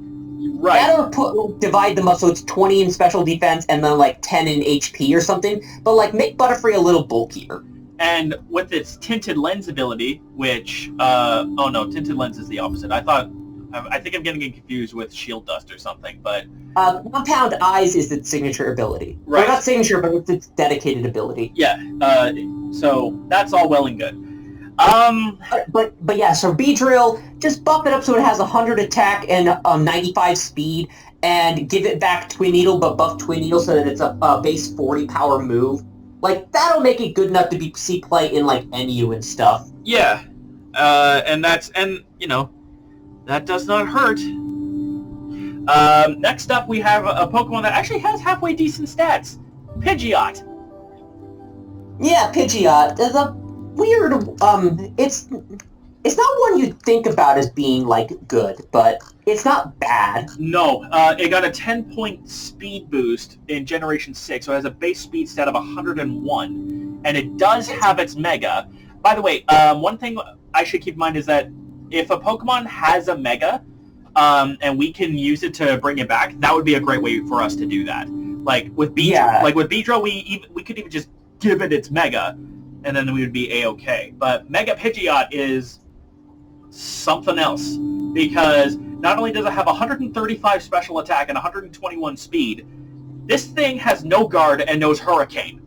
Right. That or divide them up so it's 20 in special defense and then like 10 in HP or something. But like make Butterfree a little bulkier. And with its Tinted Lens ability, which Tinted Lens is the opposite. I think I'm getting confused with Shield Dust or something, but Compound Eyes is its signature ability. Right. Well, not signature, but it's its dedicated ability. Yeah. So that's all well and good. But yeah, so Beedrill, just buff it up so it has 100 attack and 95 speed, and give it back Twin Needle, but buff Twin Needle so that it's a base 40 power move. Like, that'll make it good enough to see play in, like, NU and stuff. Yeah. That does not hurt. Next up, we have a Pokemon that actually has halfway decent stats. Pidgeot. Yeah, Pidgeot. There's a weird, it's not one you'd think about as being, like, good, but it's not bad. No, it got a 10-point speed boost in Generation 6, so it has a base speed stat of 101, and it does have its Mega. By the way, one thing I should keep in mind is that if a Pokemon has a Mega, and we can use it to bring it back, that would be a great way for us to do that. Like with Beedrill, we could even just give it its Mega, and then we would be A-okay. But Mega Pidgeot is something else, because not only does it have 135 special attack and 121 speed, this thing has no guard and knows Hurricane.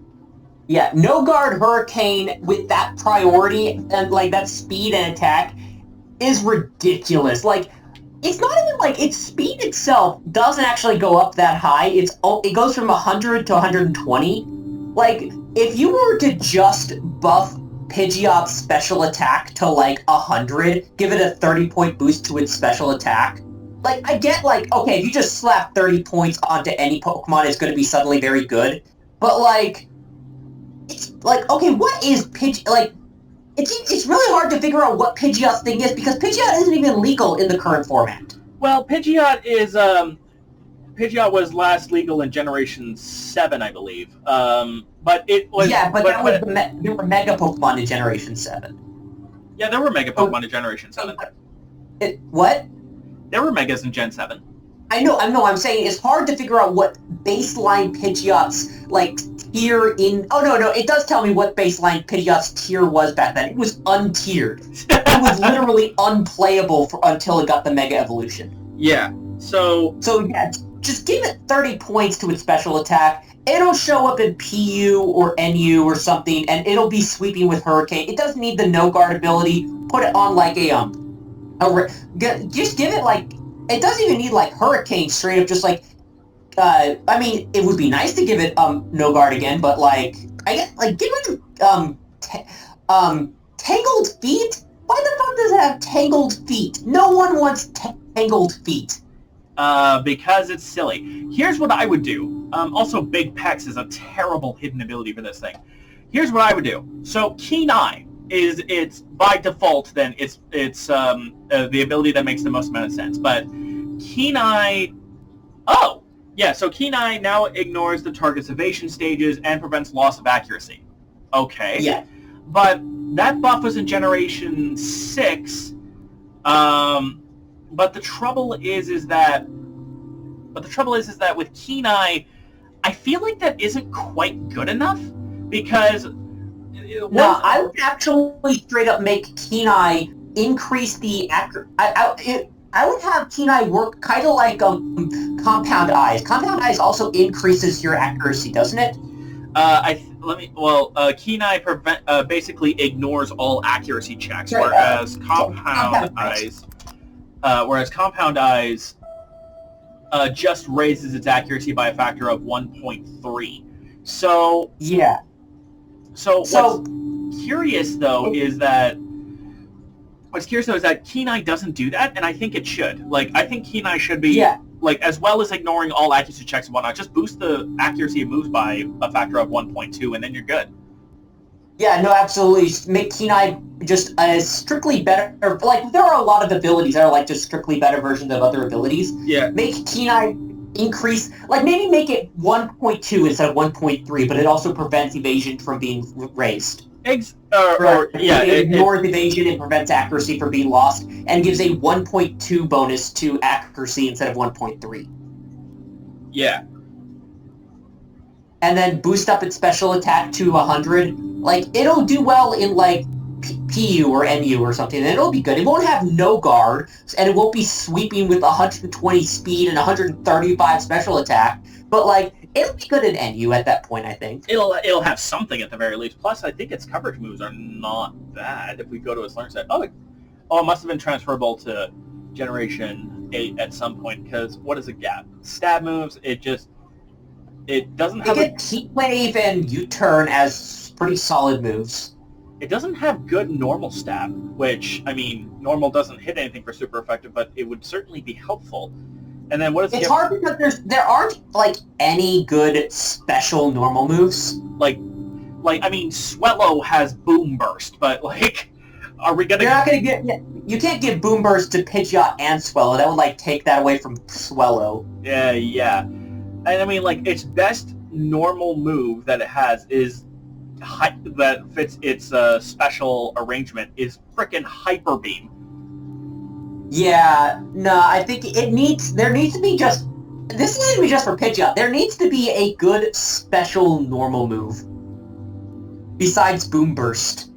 Yeah, no guard Hurricane with that priority and like that speed and attack is ridiculous. Like, it's not even like its speed itself doesn't actually go up that high. It goes from 100 to 120. Like, if you were to just buff Pidgeot's special attack to like 100, give it a 30-point boost to its special attack. Like, I get like, okay, if you just slap 30 points onto any Pokemon, it's going to be suddenly very good. But like, it's like, okay, what is Pidgeot? Like, it's really hard to figure out what Pidgeot's thing is because Pidgeot isn't even legal in the current format. Well, Pidgeot is Pidgeot was last legal in Generation 7, I believe. But it was... Yeah, but there were Mega Pokemon in Generation 7. Yeah, there were Mega Pokemon in Generation 7. What? There were Megas in Gen 7. I know, I'm saying it's hard to figure out what baseline Pidgeot's, like, tier in... Oh, no, it does tell me what baseline Pidgeot's tier was back then. It was untiered. It was literally unplayable until it got the Mega Evolution. Yeah, so yeah, just give it 30 points to its special attack. It'll show up in PU or NU or something, and it'll be sweeping with Hurricane. It doesn't need the No Guard ability. Put it on, like, just give it, like... It doesn't even need, like, Hurricane straight up, just, like... I mean, it would be nice to give it, No Guard again, but, like... I guess, like, give it, Tangled Feet? Why the fuck does it have Tangled Feet? No one wants Tangled Feet. Because it's silly. Here's what I would do. Also, Big Pex is a terrible hidden ability for this thing. Here's what I would do. So, Keen Eye it's by default, then it's the ability that makes the most amount of sense. But Keen Eye... Oh! Yeah, so Keen Eye now ignores the target's evasion stages and prevents loss of accuracy. Okay. Yeah. But that buff was in Generation 6, but the trouble is that with Keen Eye, I feel like that isn't quite good enough, because... No, I would actually straight up make Keen Eye increase the I would have Keen Eye work kind of like Compound Eyes. Compound Eyes also increases your accuracy, doesn't it? Keen Eye basically ignores all accuracy checks, whereas Compound Eyes just raises its accuracy by a factor of 1.3. So yeah. So what's curious though is that Keen Eye doesn't do that, and I think it should. Like, I think Keen Eye should be like, as well as ignoring all accuracy checks and whatnot, just boost the accuracy of moves by a factor of 1.2, and then you're good. Yeah, no, absolutely. Make Keen Eye just a strictly better... Like, there are a lot of abilities that are, like, just strictly better versions of other abilities. Yeah. Make Keen Eye increase... Like, maybe make it 1.2 instead of 1.3, but it also prevents evasion from being raised. It ignores evasion and prevents accuracy from being lost, and gives a 1.2 bonus to accuracy instead of 1.3. Yeah. And then boost up its special attack to 100. Like, it'll do well in, like, PU or NU or something, and it'll be good. It won't have No Guard, and it won't be sweeping with 120 speed and 135 special attack, but, like, it'll be good in NU at that point, I think. It'll have something at the very least. Plus, I think its coverage moves are not bad if we go to its learn set. It must have been transferable to Generation 8 at some point, because what is a gap? Stab moves, it doesn't have... They get Heat Wave and U-Turn as pretty solid moves. It doesn't have good normal stab, which, I mean, normal doesn't hit anything for super effective, but it would certainly be helpful. And then what is... It's hard because there aren't, like, any good special normal moves. Like, I mean, Swellow has Boom Burst, but, like, are we gonna... You're not gonna get... You can't give Boom Burst to Pidgeot and Swellow. That would, like, take that away from Swellow. Yeah. And, I mean, like, its best normal move that it has is... that fits its special arrangement is frickin' Hyper Beam. Yeah, no, I think there needs to be just... This is going to be just for Pidgeot. There needs to be a good special normal move. Besides Boom Burst.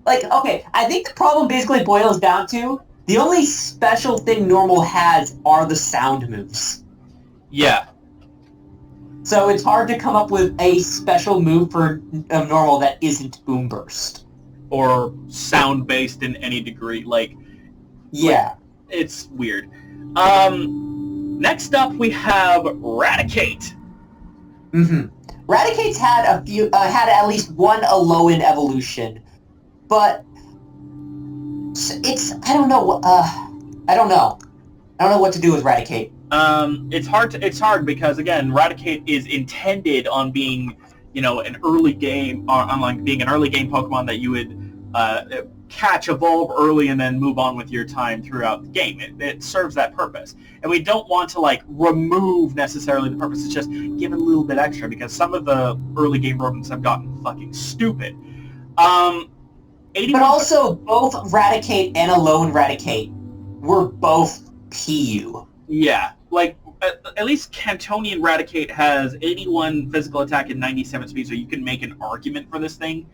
Like, okay, I think the problem basically boils down to the only special thing normal has are the sound moves. Yeah. So it's hard to come up with a special move for normal that isn't Boom Burst. Or sound-based in any degree, like... Yeah. Like, it's weird. Next up we have Raticate. Mm-hmm. Raticate's had had at least one Alolan evolution, but it's... I don't know what to do with Raticate. It's hard because, again, Raticate is intended on being, an early game, on like being an early game Pokemon that you would catch, evolve early, and then move on with your time throughout the game. It serves that purpose. And we don't want to, like, remove necessarily the purpose. It's just give it a little bit extra, because some of the early game rodents have gotten fucking stupid. But also, both Raticate and Alone Raticate were both PU. Yeah, like, at least Cantonian Raticate has 81 physical attack and 97 speed, so you can make an argument for this thing.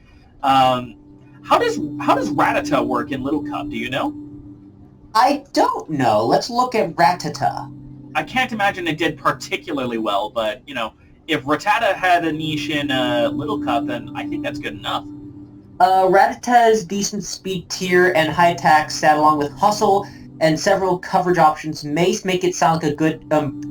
How does Rattata work in Little Cup? Do you know? I don't know. Let's look at Rattata. I can't imagine it did particularly well, but, you know, if Rattata had a niche in Little Cup, then I think that's good enough. Rattata's decent speed tier and high attack stat, along with hustle and several coverage options, may make it sound like a good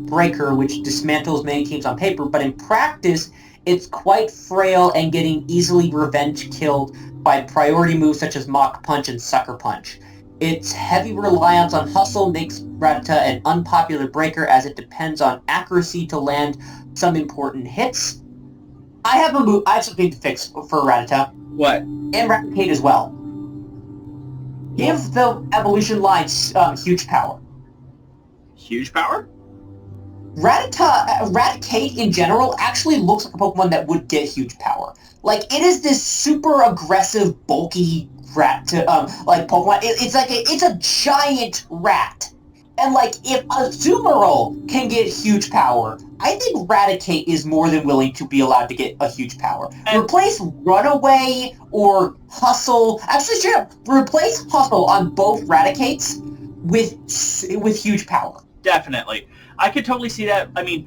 breaker, which dismantles many teams on paper, but in practice, it's quite frail and getting easily revenge killed by priority moves such as Mach Punch and Sucker Punch. Its heavy reliance on hustle makes Rattata an unpopular breaker, as it depends on accuracy to land some important hits. I have something to fix for Rattata. What? And Raticate as well. Give the evolution line huge power. Huge power? Raticate in general actually looks like a Pokemon that would get huge power. Like, it is this super aggressive, bulky Pokemon. It's a giant rat. And, like, if Azumarill can get huge power, I think Raticate is more than willing to be allowed to get a huge power. And replace Runaway or Hustle. Actually, straight up, replace Hustle on both Raticates with huge power. Definitely. I could totally see that. I mean,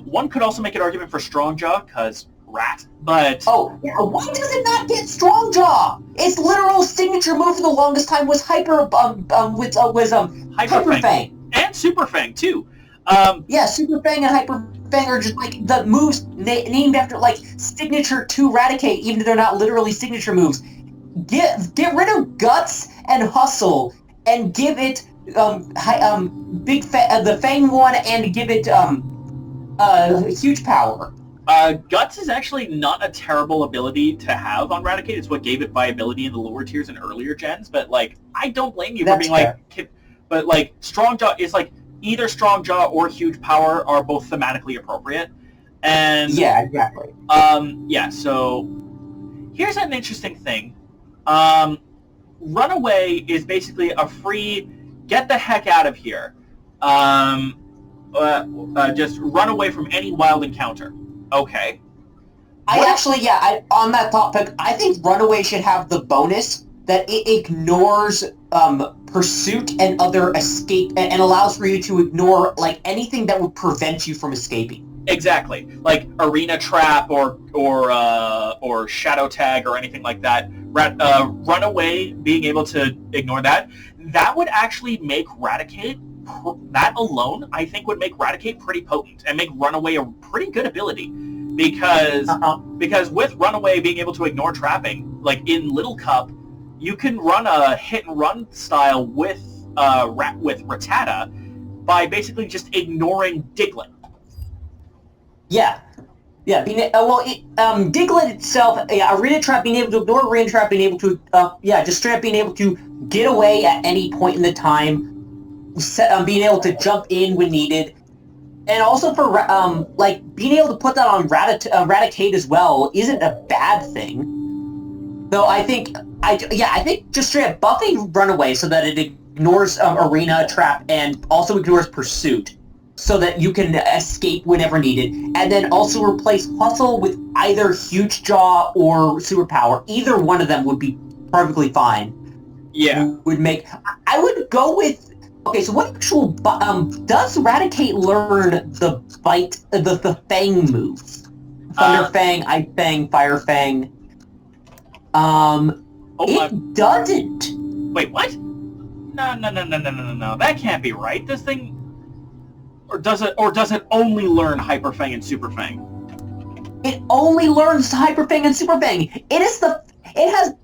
one could also make an argument for Strongjaw, because rat, but... Oh, yeah, why does it not get Strongjaw? Its literal signature move for the longest time was Hyper Fang. And Super Fang, too. Yeah, Super Fang and Hyper Fang are just, like, the moves named after, like, signature to Raticate, even though they're not literally signature moves. Get rid of Guts and Hustle, and give it, the Fang one, and give it, huge power. Guts is actually not a terrible ability to have on Raticate. It's what gave it viability in the lower tiers and earlier gens, but, like, I don't blame you for being fair. But, like, Strongjaw is, like, either Strongjaw or huge power are both thematically appropriate. And... yeah, exactly. Yeah, so... here's an interesting thing. Runaway is basically a free, get the heck out of here. Just run away from any wild encounter. Okay. On that topic, I think Runaway should have the bonus that it ignores pursuit and other escape, and allows for you to ignore, like, anything that would prevent you from escaping. Exactly, like Arena Trap or Shadow Tag or anything like that. Runaway, being able to ignore that would actually make Raticate. That alone, I think, would make Raticate pretty potent and make Runaway a pretty good ability, because with Runaway being able to ignore trapping, like in Little Cup, you can run a hit and run style with Rattata by basically just ignoring Diglett. Yeah. Diglett itself, Arena Trap, being able to ignore Arena Trap, being able to, just straight up being able to get away at any point in the time, being able to jump in when needed, and also for, being able to put that on Raticate as well isn't a bad thing. Though I think just straight up buffing Runaway so that it ignores Arena Trap and also ignores Pursuit, so that you can escape whenever needed, and then also replace Hustle with either Huge Jaw or Superpower. Either one of them would be perfectly fine. Yeah. I would go with... Okay, so what actual... does Raticate learn the bite... the Fang move? Thunder Fang, Ice Fang, Fire Fang. It doesn't. Wait, what? No. That can't be right. This thing... Or does it only learn Hyper Fang and Super Fang? It only learns Hyper Fang and Super Fang. It has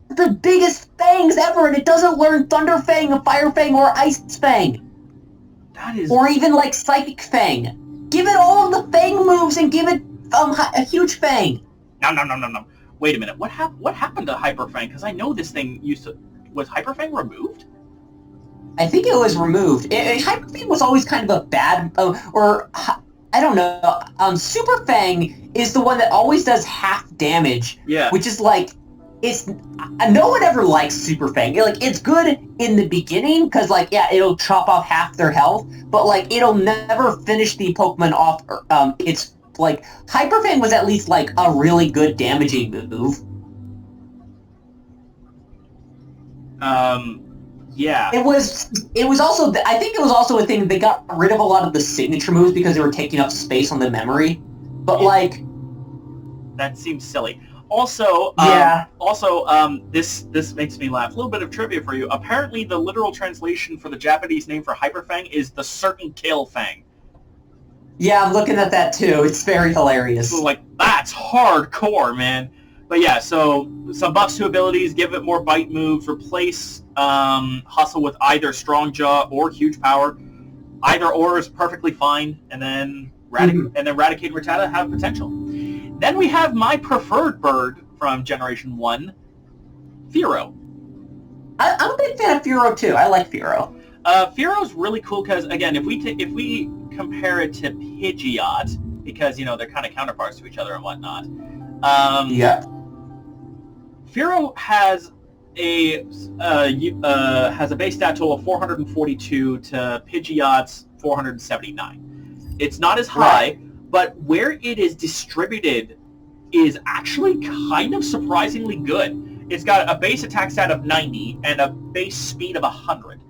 the biggest fangs ever, and it doesn't learn Thunder Fang, Fire Fang, or Ice Fang. That is... Or even, like, Psychic Fang. Give it all of the Fang moves and give it a Huge Fang. No. Wait a minute. What happened to Hyper Fang? Because I know this thing used to... Was Hyper Fang removed? I think it was removed. Hyper Fang was always kind of a bad, I don't know. Super Fang is the one that always does half damage. Yeah. Which is like, no one ever likes Super Fang. Like, it's good in the beginning because, like, yeah, it'll chop off half their health, but like, it'll never finish the Pokemon off. It's like Hyper Fang was at least like a really good damaging move. Yeah. It was also, I think it was also a thing, they got rid of a lot of the signature moves because they were taking up space on the memory. But yeah. Like... That seems silly. Also, this makes me laugh. A little bit of trivia for you. Apparently the literal translation for the Japanese name for Hyper Fang is the certain kill Fang. Yeah, I'm looking at that too. It's very hilarious. So, like, that's hardcore, man. But yeah, so some buffs to abilities, give it more bite moves, replace Hustle with either Strong Jaw or Huge Power. Either or is perfectly fine, and then Raticate and Rattata have potential. Then we have my preferred bird from Generation 1, Phiro. I'm a big fan of Phiro too. I like Phiro. Phiro's really cool because, again, if we compare it to Pidgeot, because, you know, they're kind of counterparts to each other and whatnot. Yeah. Phiro has a base stat total of 442 to Pidgeot's 479. It's not as high, but where it is distributed is actually kind of surprisingly good. It's got a base attack stat of 90 and a base speed of 100.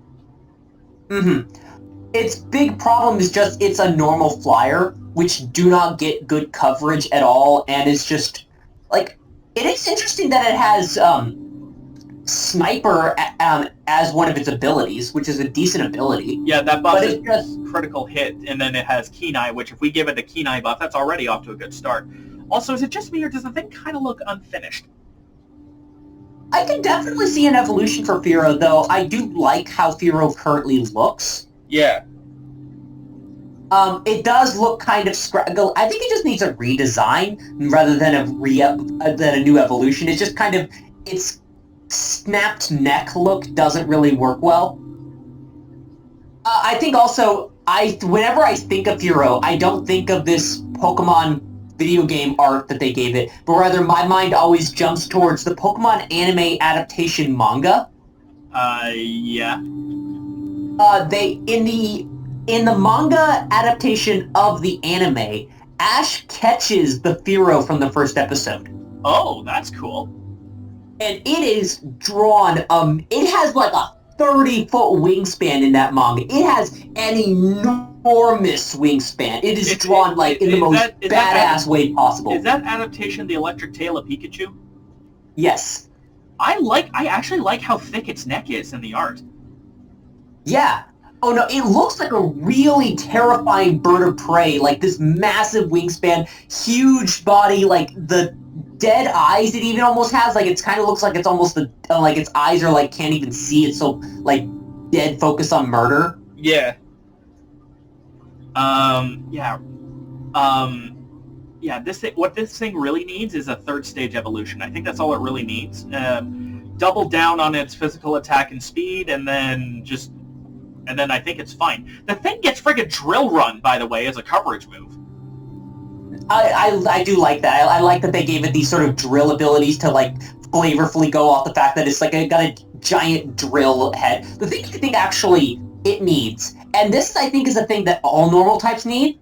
Its big problem is just it's a normal flyer, which do not get good coverage at all, and it's just, like, it is interesting that it has Sniper as one of its abilities, which is a decent ability. Yeah, that buff is just critical hit, and then it has Keen Eye, which if we give it the Keen Eye buff, that's already off to a good start. Also, is it just me, or does the thing kind of look unfinished? I can definitely see an evolution for Phiro, though. I do like how Phiro currently looks. Yeah. It does look kind of I think it just needs a redesign rather than a new evolution. It's just kind of, its snapped neck look doesn't really work well. I think also, whenever I think of Phiro, I don't think of this Pokemon video game art that they gave it, but rather my mind always jumps towards the Pokemon anime adaptation manga. Yeah. In the manga adaptation of the anime, Ash catches the Phiro from the first episode. Oh, that's cool. And it is drawn, it has like a 30-foot wingspan in that manga. It has an enormous wingspan. It is drawn like in the most badass way possible. Is that adaptation the Electric Tail of Pikachu? Yes. I actually like how thick its neck is in the art. Yeah. Oh no, it looks like a really terrifying bird of prey, like this massive wingspan, huge body, like the dead eyes it even almost has, like it kind of looks like it's almost like its eyes are like can't even see, it's so like dead focus on murder. Yeah. What this thing really needs is a third stage evolution. I think that's all it really needs. Double down on its physical attack and speed, and then I think it's fine. The thing gets friggin' Drill Run, by the way, as a coverage move. I do like that. I like that they gave it these sort of drill abilities to, like, flavorfully go off the fact that it's, like, got a giant drill head. The thing I think actually it needs, and this, I think, is a thing that all normal types need,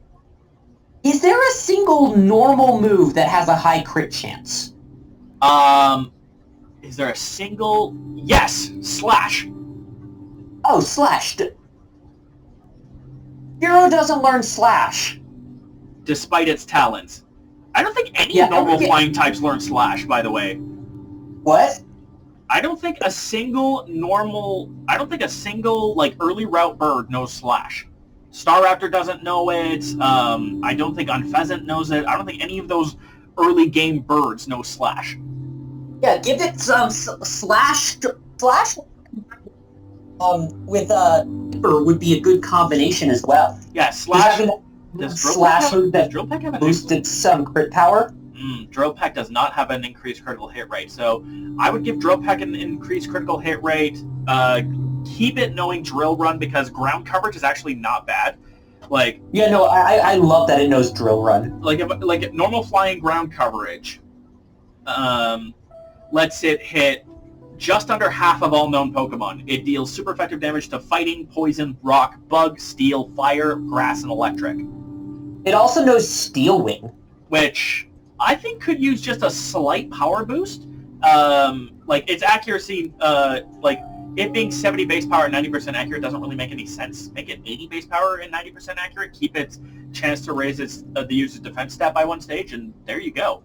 is there a single normal move that has a high crit chance? Is there a single... Yes! Slash! Oh, Slash. Phiro doesn't learn Slash. Despite its talents. I don't think any normal flying types learn Slash, by the way. What? I don't think a single, like, early route bird knows Slash. Staraptor doesn't know it. I don't think Unpheasant knows it. I don't think any of those early game birds know Slash. Yeah, give it some Slash with Dipper would be a good combination as well. Yeah, Slash. Slash that boosted some crit power. Drill Peck does not have an increased critical hit rate, so I would give Drill Peck an increased critical hit rate. Keep it knowing Drill Run because ground coverage is actually not bad. Like I love that it knows Drill Run. Like normal flying ground coverage. Lets it hit just under half of all known Pokemon. It deals super effective damage to fighting, poison, rock, bug, steel, fire, grass, and electric. It also knows Steel Wing, which I think could use just a slight power boost. Like its accuracy, like it being 70 base power and 90% accurate doesn't really make any sense. Make it 80 base power and 90% accurate. Keep its chance to raise the user's defense stat by 1 stage, and there you go.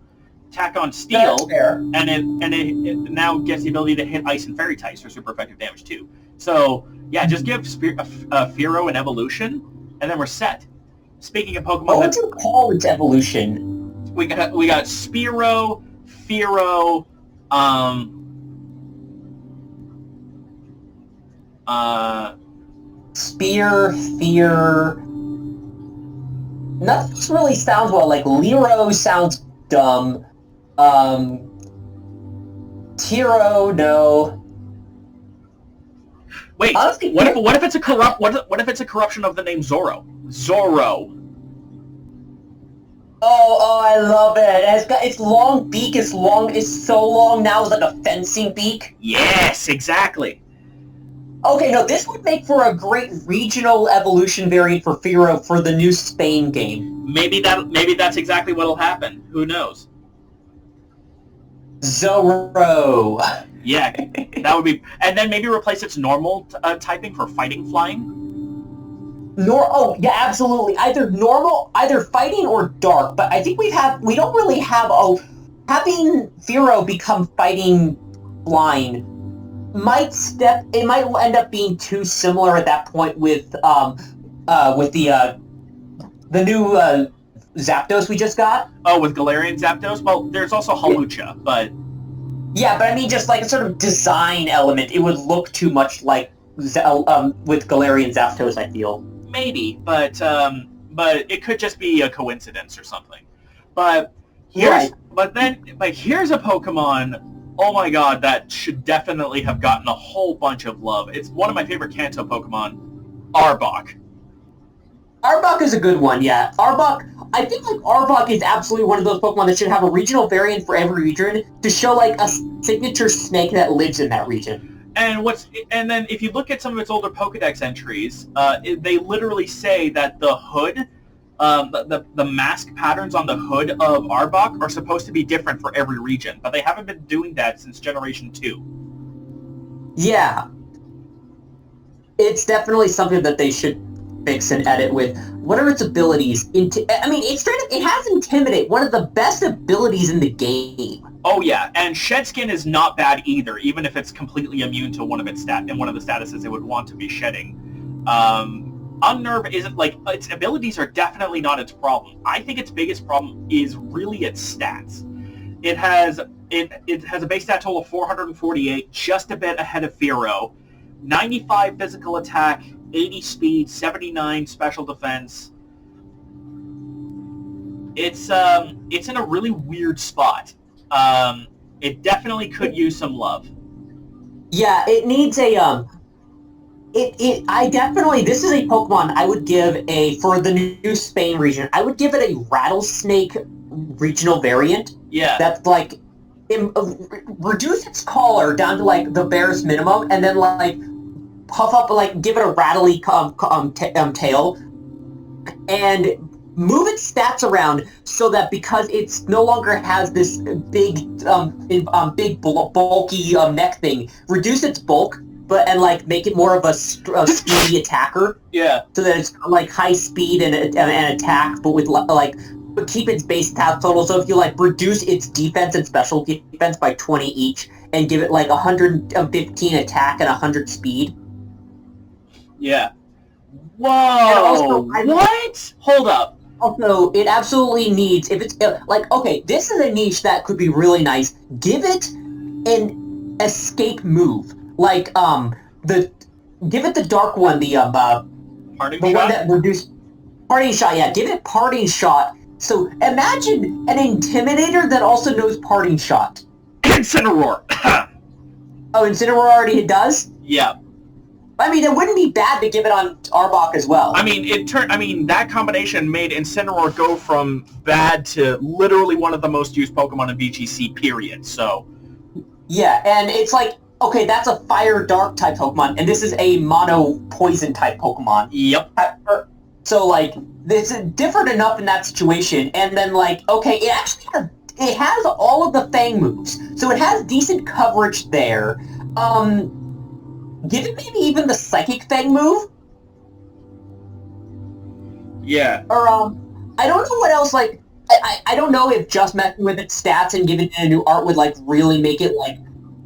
Tack on Steel, and it now gets the ability to hit Ice and Fairy types for super effective damage too. So yeah, just give Phiro an evolution, and then we're set. Speaking of Pokemon, what would you call its evolution? We got Spearow, Phiro, Spear, Fear. Nothing really sounds well. Like Lero sounds dumb. Tiro, no. Wait, honestly, what if it's a corruption of the name Zorro? Zorro. Oh, I love it. Its long beak is so long now, it's like a fencing beak. Yes, exactly. Okay, no, this would make for a great regional evolution variant for Phiro for the new Spain game. Maybe that's exactly what'll happen. Who knows? Zorro. Yeah, that would be, and then maybe replace its normal typing for fighting, flying. Oh yeah, absolutely. Either fighting or dark. But I think we don't really have having Phiro become fighting, flying. It might end up being too similar at that point with the new Zapdos we just got. Oh, with Galarian Zapdos? Well, there's also Hawlucha, but... Yeah, but I mean just like a sort of design element. It would look too much like with Galarian Zapdos, I feel. Maybe, but it could just be a coincidence or something. But here's a Pokemon... Oh my god, that should definitely have gotten a whole bunch of love. It's one of my favorite Kanto Pokemon, Arbok. Arbok is a good one, yeah. I think like Arbok is absolutely one of those Pokemon that should have a regional variant for every region to show like a signature snake that lives in that region. And then if you look at some of its older Pokedex entries, they literally say that the hood, the mask patterns on the hood of Arbok are supposed to be different for every region, but they haven't been doing that since Generation 2. Yeah. It's definitely something that they should fix and edit with. What are its abilities? It has Intimidate, one of the best abilities in the game. Oh yeah, and Shed Skin is not bad either, even if it's completely immune to one of the statuses it would want to be shedding. Unnerve isn't, like, its abilities are definitely not its problem. I think its biggest problem is really its stats. It has a base stat total of 448, just a bit ahead of Phiro. 95 physical attack, 80 speed, 79 special defense. It's in a really weird spot. It definitely could use some love. Yeah, it needs a this is a Pokemon I would give for the new Spain region, I would give it a Rattlesnake regional variant. Yeah. That's like, reduce its collar down to like the barest minimum, and then like puff up, like give it a rattly tail, and move its stats around so that because it's no longer has this big bulky neck thing, reduce its bulk, and like make it more of a speedy attacker. Yeah. So that it's like high speed and attack, but with but keep its base attack total. So if you like reduce its defense and special defense by 20 each, and give it like 115 attack and 100 speed. Yeah. Whoa. What? Hold up. Also, it absolutely needs, if it's like, okay, this is a niche that could be really nice. Give it an escape move. Like, give it the dark one, Parting shot? Shot? One that reduced... Parting Shot, yeah. Give it Parting Shot So imagine an Intimidator that also knows Parting Shot. Incineroar! Oh, Incineroar already does? Yeah. I mean, it wouldn't be bad to give it on Arbok as well. I mean, that combination made Incineroar go from bad to literally one of the most used Pokemon in VGC, period, so... Yeah, and it's like, okay, that's a Fire Dark type Pokemon, and this is a Mono Poison type Pokemon. Yep. So, like, it's different enough in that situation, and then, like, okay, it has all of the Fang moves, so it has decent coverage there. Give it maybe even the Psychic Fang move? Yeah. Or, I don't know what else, like, I don't know if just messing with its stats and giving it a new art would, like, really make it, like,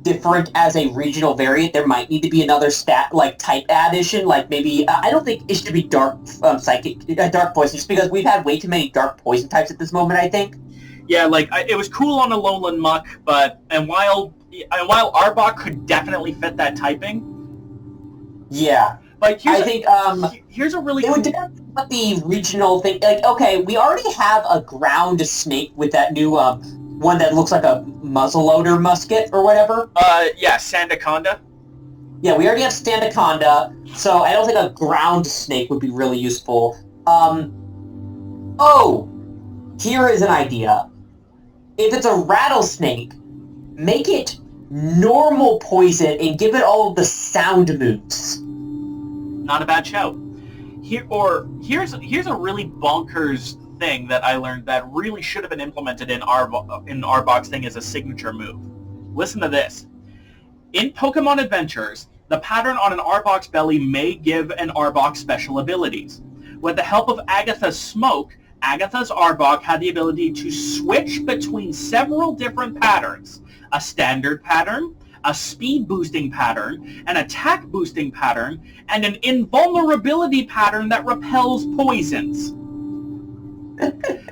different as a regional variant. There might need to be another stat, like, type addition, like, maybe, I don't think it should be Dark Poison, just because we've had way too many Dark Poison types at this moment, I think. Yeah, like, it was cool on a Alolan Muck, and while Arbok could definitely fit that typing... Yeah. Like, I think, here's a really it would depend on what the regional thing, like, okay, we already have a ground snake with that new, one that looks like a muzzleloader musket or whatever. Yeah, Sandaconda. Yeah, we already have Sandaconda, so I don't think a ground snake would be really useful. Here is an idea. If it's a rattlesnake, make it normal poison and give it all of the sound moves. Not a bad shout. Here's a really bonkers thing that I learned that really should have been implemented in Arbok's thing as a signature move. Listen to this. In Pokemon Adventures, the pattern on an Arbok's belly may give an Arbok special abilities. With the help of Agatha's Smoke, Agatha's Arbok had the ability to switch between several different patterns. A standard pattern, a speed boosting pattern, an attack boosting pattern, and an invulnerability pattern that repels poisons.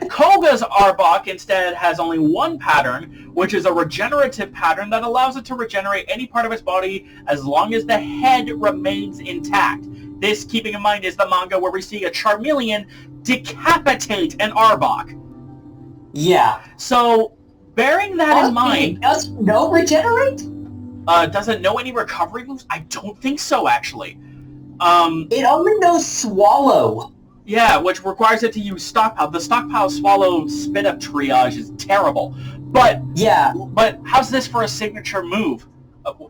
Koga's Arbok instead has only one pattern, which is a regenerative pattern that allows it to regenerate any part of its body as long as the head remains intact. This, keeping in mind, is the manga where we see a Charmeleon decapitate an Arbok. Yeah. So, bearing that in mind... Does no regenerate? Does it know any recovery moves? I don't think so, actually. It only knows Swallow. Yeah, which requires it to use Stockpile. The Stockpile Swallow Spit-Up triage is terrible. But yeah. But how's this for a signature move,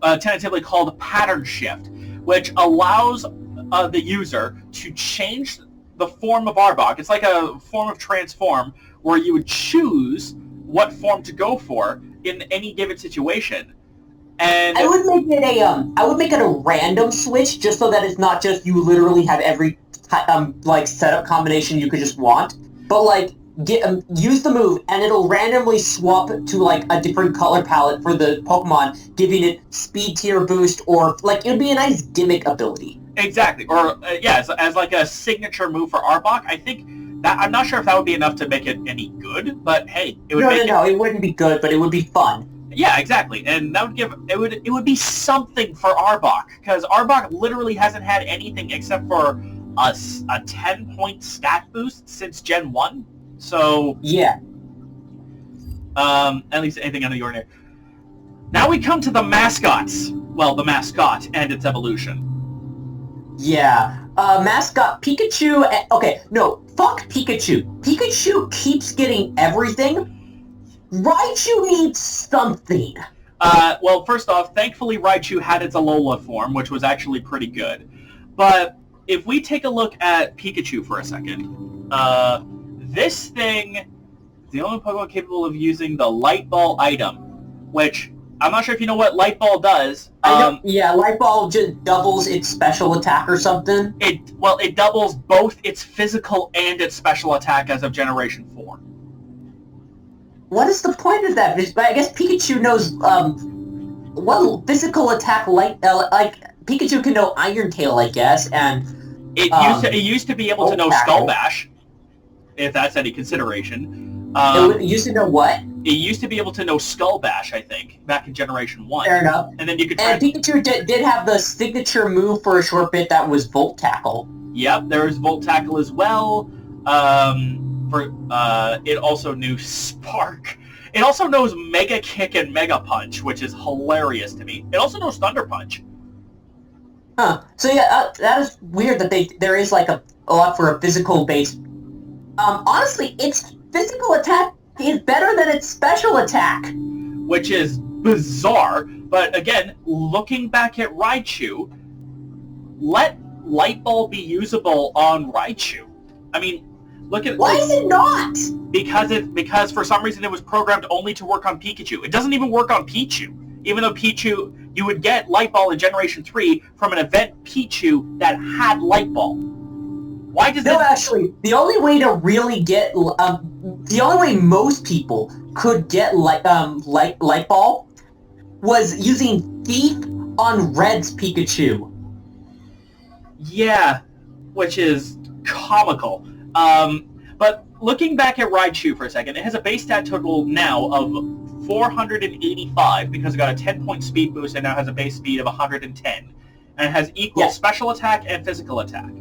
tentatively called Pattern Shift, which allows the user to change the form of Arbok. It's like a form of transform where you would choose what form to go for in any given situation. And I would make it a random switch just so that it's not just you literally have every like setup combination you could just want, but like use the move and it'll randomly swap to like a different color palette for the Pokemon, giving it speed tier boost, or like it would be a nice gimmick ability. Exactly, or as like a signature move for Arbok. I think that I'm not sure if that would be enough to make it any good, but hey, it would. No, it wouldn't be good, but it would be fun. Yeah, exactly, and that would give it would be something for Arbok, because Arbok literally hasn't had anything except for a 10-point stat boost since Gen 1. So yeah, at least anything out of the ordinary. Now we come to the mascots. Well, the mascot and its evolution. Yeah, mascot Pikachu. Okay, no, fuck Pikachu. Pikachu keeps getting everything. Raichu needs something. Well, first off, thankfully Raichu had its Alola form, which was actually pretty good. But if we take a look at Pikachu for a second, this thing is the only Pokemon capable of using the Light Ball item, which I'm not sure if you know what Light Ball does. Yeah, Light Ball just doubles its special attack or something. It doubles both its physical and its special attack as of Generation 4. What is the point of that? I guess Pikachu knows what physical attack like Pikachu can know Iron Tail, I guess, and it used to be able to know Skull Bash, if that's any consideration. It used to know what? It used to be able to know Skull Bash, I think, back in Generation 1. Fair enough. And then you could. And Pikachu did have the signature move for a short bit that was Volt Tackle. Yep, there was Volt Tackle as well. it also knew Spark. It also knows Mega Kick and Mega Punch, which is hilarious to me. It also knows Thunder Punch. Huh. So yeah, that is weird that there is like a lot for a physical base. Honestly, its physical attack is better than its special attack. Which is bizarre, but again, looking back at Raichu, let Light Ball be usable on Raichu. I mean, look at... Why is it not? Because for some reason it was programmed only to work on Pikachu. It doesn't even work on Pichu. Even though Pichu, you would get Light Ball in Generation 3 from an event Pichu that had Light Ball. Why does No, actually, the only way to really get... the only way most people could get Light Ball was using Thief on Red's Pikachu. Yeah, which is comical. But looking back at Raichu for a second, it has a base stat total now of 485 because it got a 10-point speed boost and now has a base speed of 110. And it has equal special attack and physical attack.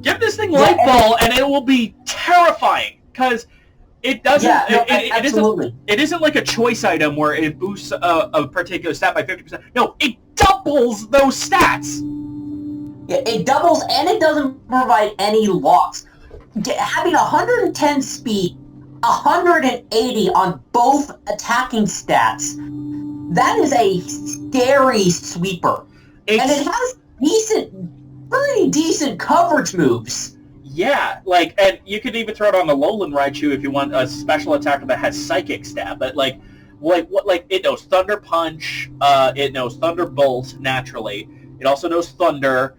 Give this thing Light Ball and it will be terrifying because it doesn't... It isn't like a choice item where it boosts a particular stat by 50%. No, it doubles those stats! Yeah, it doubles and it doesn't provide any loss. Having 110 speed, 180 on both attacking stats, that is a scary sweeper. And it has pretty decent coverage moves. Yeah, and you could even throw it on the Lowland Raichu if you want a special attacker that has Psychic Stab. But it knows Thunder Punch, it knows Thunderbolt naturally. It also knows Thunder,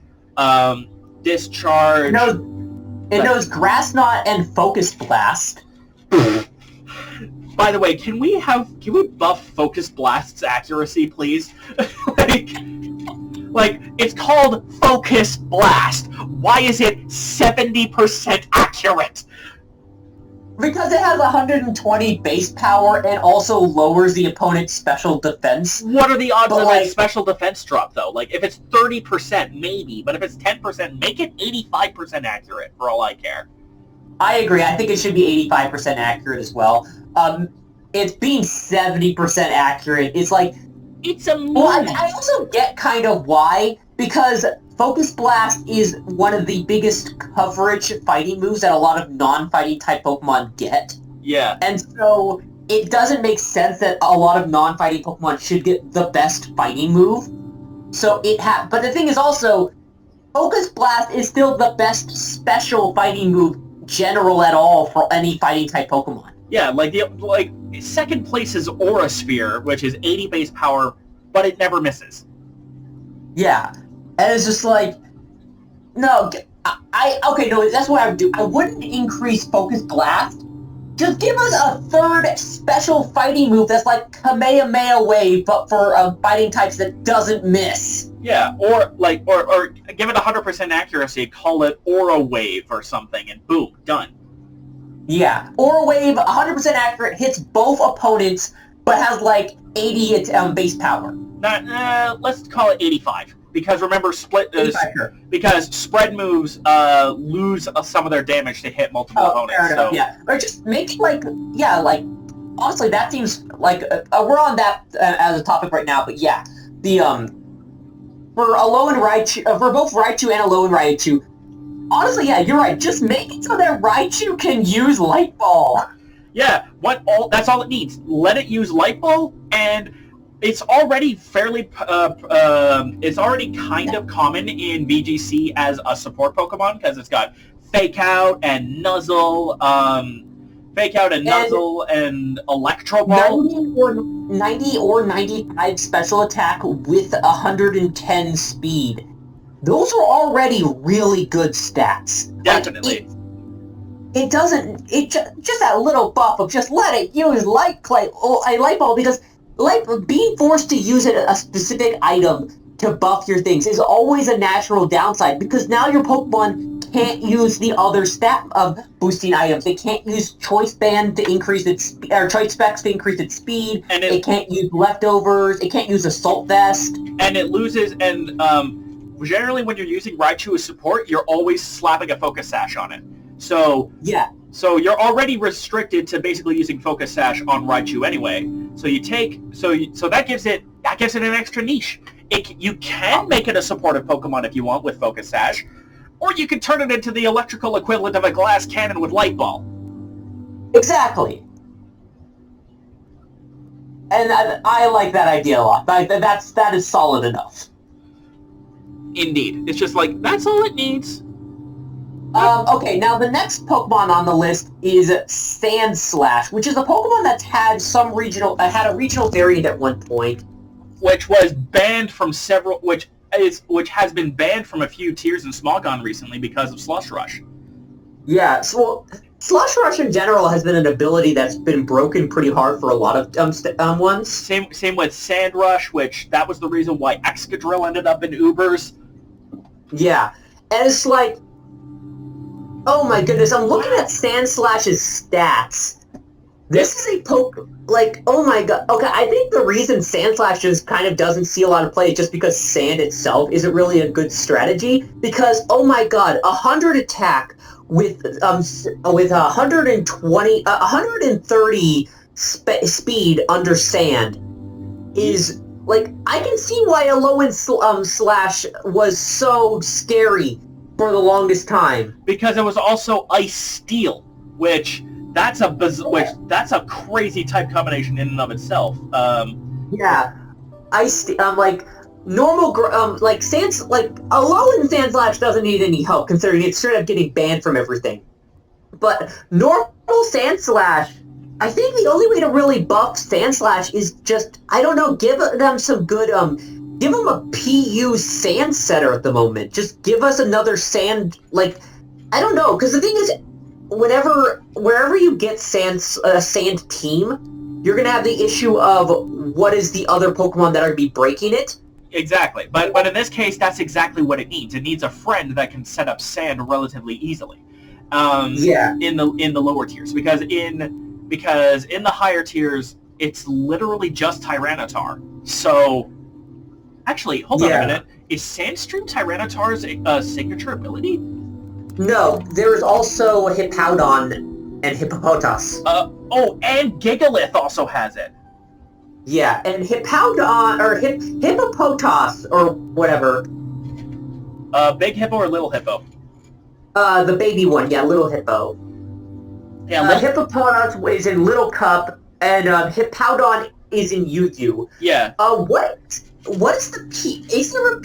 Discharge. It knows Grass Knot and Focus Blast. By the way, can we buff Focus Blast's accuracy, please? It's called Focus Blast. Why is it 70% accurate? Because it has 120 base power and also lowers the opponent's special defense. What are the odds of its special defense drop, though? If it's 30%, maybe. But if it's 10%, make it 85% accurate, for all I care. I agree. I think it should be 85% accurate as well. It's being 70% accurate. It's like... It's a moon. Well, I also get kind of why, because Focus Blast is one of the biggest coverage fighting moves that a lot of non-fighting type Pokemon get. Yeah. And so it doesn't make sense that a lot of non-fighting Pokemon should get the best fighting move. So but the thing is also, Focus Blast is still the best special fighting move general at all for any fighting type Pokemon. Yeah, second place is Aura Sphere, which is 80 base power, but it never misses. Yeah. And it's just that's what I would do. I wouldn't increase Focus Blast. Just give us a third special fighting move that's like Kamehameha Wave, but for fighting types that doesn't miss. Yeah, or give it 100% accuracy, call it Aura Wave or something, and boom, done. Yeah, Aura Wave, 100% accurate, hits both opponents, but has 80 base power. Let's call it 85. Because remember, because spread moves lose some of their damage to hit multiple opponents. Fair enough, yeah. Or just make honestly, that seems we're on that as a topic right now, but yeah, the for Alolan Raichu, for both Raichu and Alolan Raichu, honestly, yeah, you're right. Just make it so that Raichu can use Light Ball. Yeah, that's all it needs. Let it use Light Ball, and it's already fairly, it's already kind of common in VGC as a support Pokemon, because it's got Fake Out and Nuzzle, and Electro Ball. 90 or 95 special attack with 110 speed. Those are already really good stats. Definitely. Just that little buff of just let it use Light Ball, because being forced to use a specific item to buff your things is always a natural downside, because now your Pokemon can't use the other stat of boosting items. They can't use Choice Band to increase its or Choice Specs to increase its speed. And it can't use Leftovers. It can't use Assault Vest. And it loses. And generally, when you're using Raichu as support, you're always slapping a Focus Sash on it. So yeah. So you're already restricted to basically using Focus Sash on Raichu anyway. So you take so that gives it an extra niche. You can make it a supportive Pokemon if you want with Focus Sash, or you can turn it into the electrical equivalent of a glass cannon with Light Ball. Exactly. And I like that idea a lot. That is solid enough. Indeed. It's just like, that's all it needs. Okay, now the next Pokemon on the list is Sandslash, which is a Pokemon that's had a regional variant at one point. Which was banned from several, which has been banned from a few tiers in Smogon recently because of Slush Rush. Yeah, so Slush Rush in general has been an ability that's been broken pretty hard for a lot of ones. Same with Sand Rush, which that was the reason why Excadrill ended up in Ubers. Yeah. And it's like, oh my goodness, I'm looking at Sandslash's stats. This is a oh my god. Okay, I think the reason Sandslash just kind of doesn't see a lot of play is just because Sand itself isn't really a good strategy. Because, oh my god, 100 attack with 130 speed under Sand is, like, I can see why Alolan Slash was so scary for the longest time. Because it was also Ice Steel, which that's a crazy type combination in and of itself. Yeah, like normal, like Alolan Sandslash doesn't need any help considering it's straight up getting banned from everything. But normal Sandslash, I think the only way to really buff Sandslash is just, I don't know, give them some good give them a PU Sand Setter at the moment. Just give us another Sand, like, I don't know, because the thing is, wherever you get Sand Team, you're going to have the issue of what is the other Pokemon that are going to be breaking it. Exactly, but in this case, that's exactly what it needs. It needs a friend that can set up Sand relatively easily. Yeah. In the lower tiers, because in the higher tiers, it's literally just Tyranitar. So, actually, hold on a minute. Is Sandstream Tyranitar's signature ability? No, there is also Hippowdon and Hippopotas. And Gigalith also has it. Yeah, and Hippowdon, or Hippopotas, or whatever. Big Hippo or Little Hippo? The baby one, yeah, Little Hippo. Yeah, Hippopotas is in Little Cup, and Hippowdon is in Yu-Yu. Yeah. What is the P? Is there a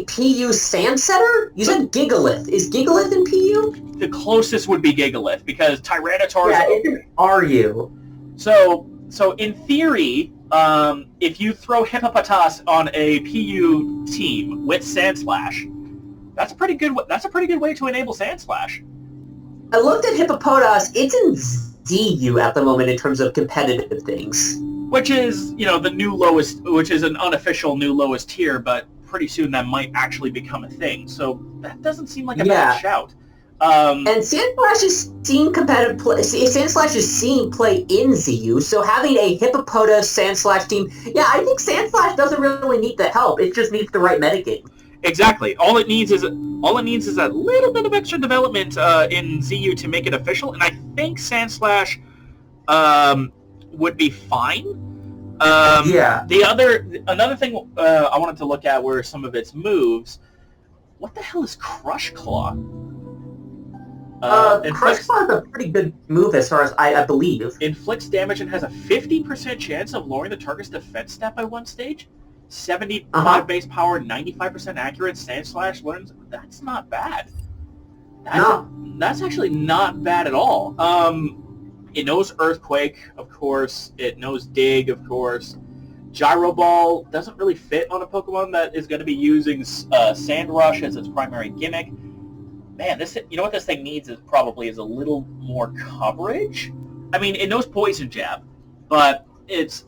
PU Sand Setter? You said Gigalith. Is Gigalith in PU? The closest would be Gigalith, because Tyranitar it's an RU. So in theory, if you throw Hippopotas on a PU team with Sandslash, that's a pretty good way to enable Sandslash. I looked at Hippopotas. It's in ZU at the moment in terms of competitive things. Which is, the new lowest, which is an unofficial new lowest tier, but pretty soon that might actually become a thing. So that doesn't seem like a bad shout. And Sandslash is seeing competitive play. Sandslash is seeing play in ZU, so having a Hippopotas Sandslash team, I think Sandslash doesn't really need the help. It just needs the right metagame. Exactly. All it needs is a little bit of extra development in ZU to make it official, and I think Sandslash would be fine. Another thing I wanted to look at were some of its moves. What the hell is Crush Claw? Crush Claw is a pretty good move as far as I believe. Inflicts damage and has a 50% chance of lowering the target's defense stat by one stage. 75 base power, 95% accurate, Sandslash learns. That's not bad. That's actually not bad at all. It knows Earthquake, of course. It knows Dig, of course. Gyro Ball doesn't really fit on a Pokemon that is going to be using Sand Rush as its primary gimmick. Man, what this thing needs is a little more coverage. I mean, it knows Poison Jab, but it's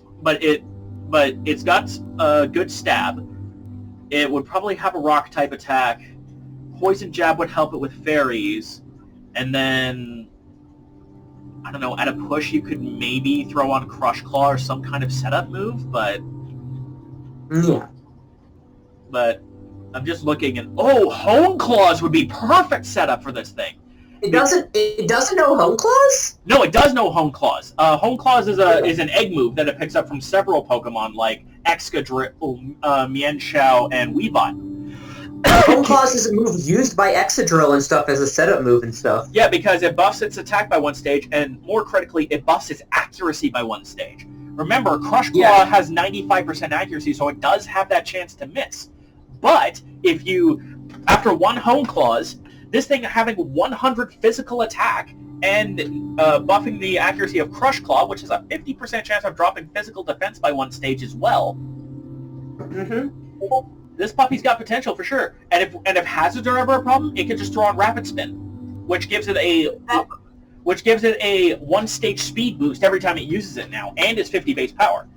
got a good stab. It would probably have a Rock type attack. Poison Jab would help it with fairies, and then I don't know. At a push, you could maybe throw on Crush Claw or some kind of setup move, but I'm just looking, and Hone Claws would be perfect setup for this thing. It doesn't know Home Claws? No, it does know Home Claws. Home Claws is an egg move that it picks up from several Pokemon like Excadrill, Mienshao, and Weavile. Home Claws is a move used by Excadrill and stuff as a setup move and stuff. Yeah, because it buffs its attack by one stage, and more critically, it buffs its accuracy by one stage. Remember, Crush Claw has 95% accuracy, so it does have that chance to miss. But if you, after one Home Claws, this thing having 100 physical attack and buffing the accuracy of Crush Claw, which is a 50% chance of dropping physical defense by one stage as well. This puppy's got potential for sure. And if hazards are ever a problem, it can just throw on Rapid Spin, which gives it a one stage speed boost every time it uses it now, and it's 50 base power.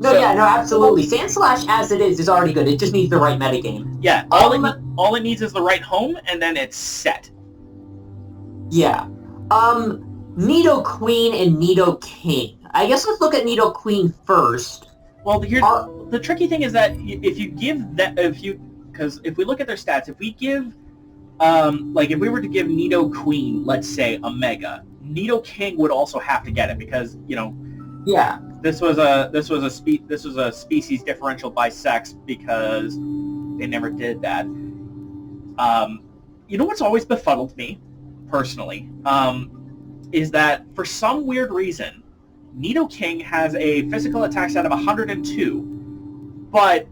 No, absolutely. Sandslash as it is already good. It just needs the right metagame. Yeah, all it needs is the right home, and then it's set. Yeah. Nidoqueen and Nidoking. I guess let's look at Nidoqueen first. Well, the tricky thing is that because if we look at their stats, if we give, if we were to give Nidoqueen, let's say, a Mega, Nidoking would also have to get it because, Yeah. This was a species differential by sex because they never did that. What's always befuddled me, personally, is that for some weird reason, Nidoking has a physical attack stat of 102, but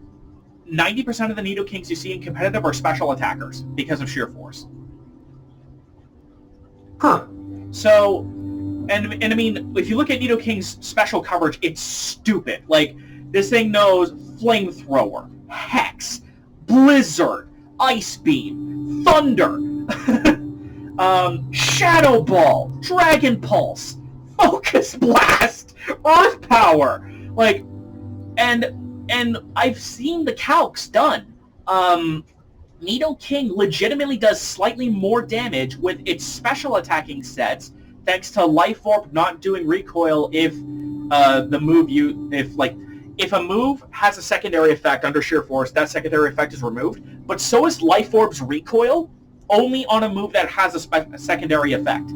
90% of the Nidokings you see in competitive are special attackers because of sheer force. Huh. So, and I mean, if you look at Nidoking's special coverage, it's stupid. Like, this thing knows Flamethrower, Hex, Blizzard, Ice Beam, Thunder, Shadow Ball, Dragon Pulse, Focus Blast, Earth Power, and I've seen the calcs done. Nidoking legitimately does slightly more damage with its special attacking sets, thanks to Life Orb not doing recoil if if a move has a secondary effect under sheer force, that secondary effect is removed. But so is Life Orb's recoil only on a move that has a secondary effect.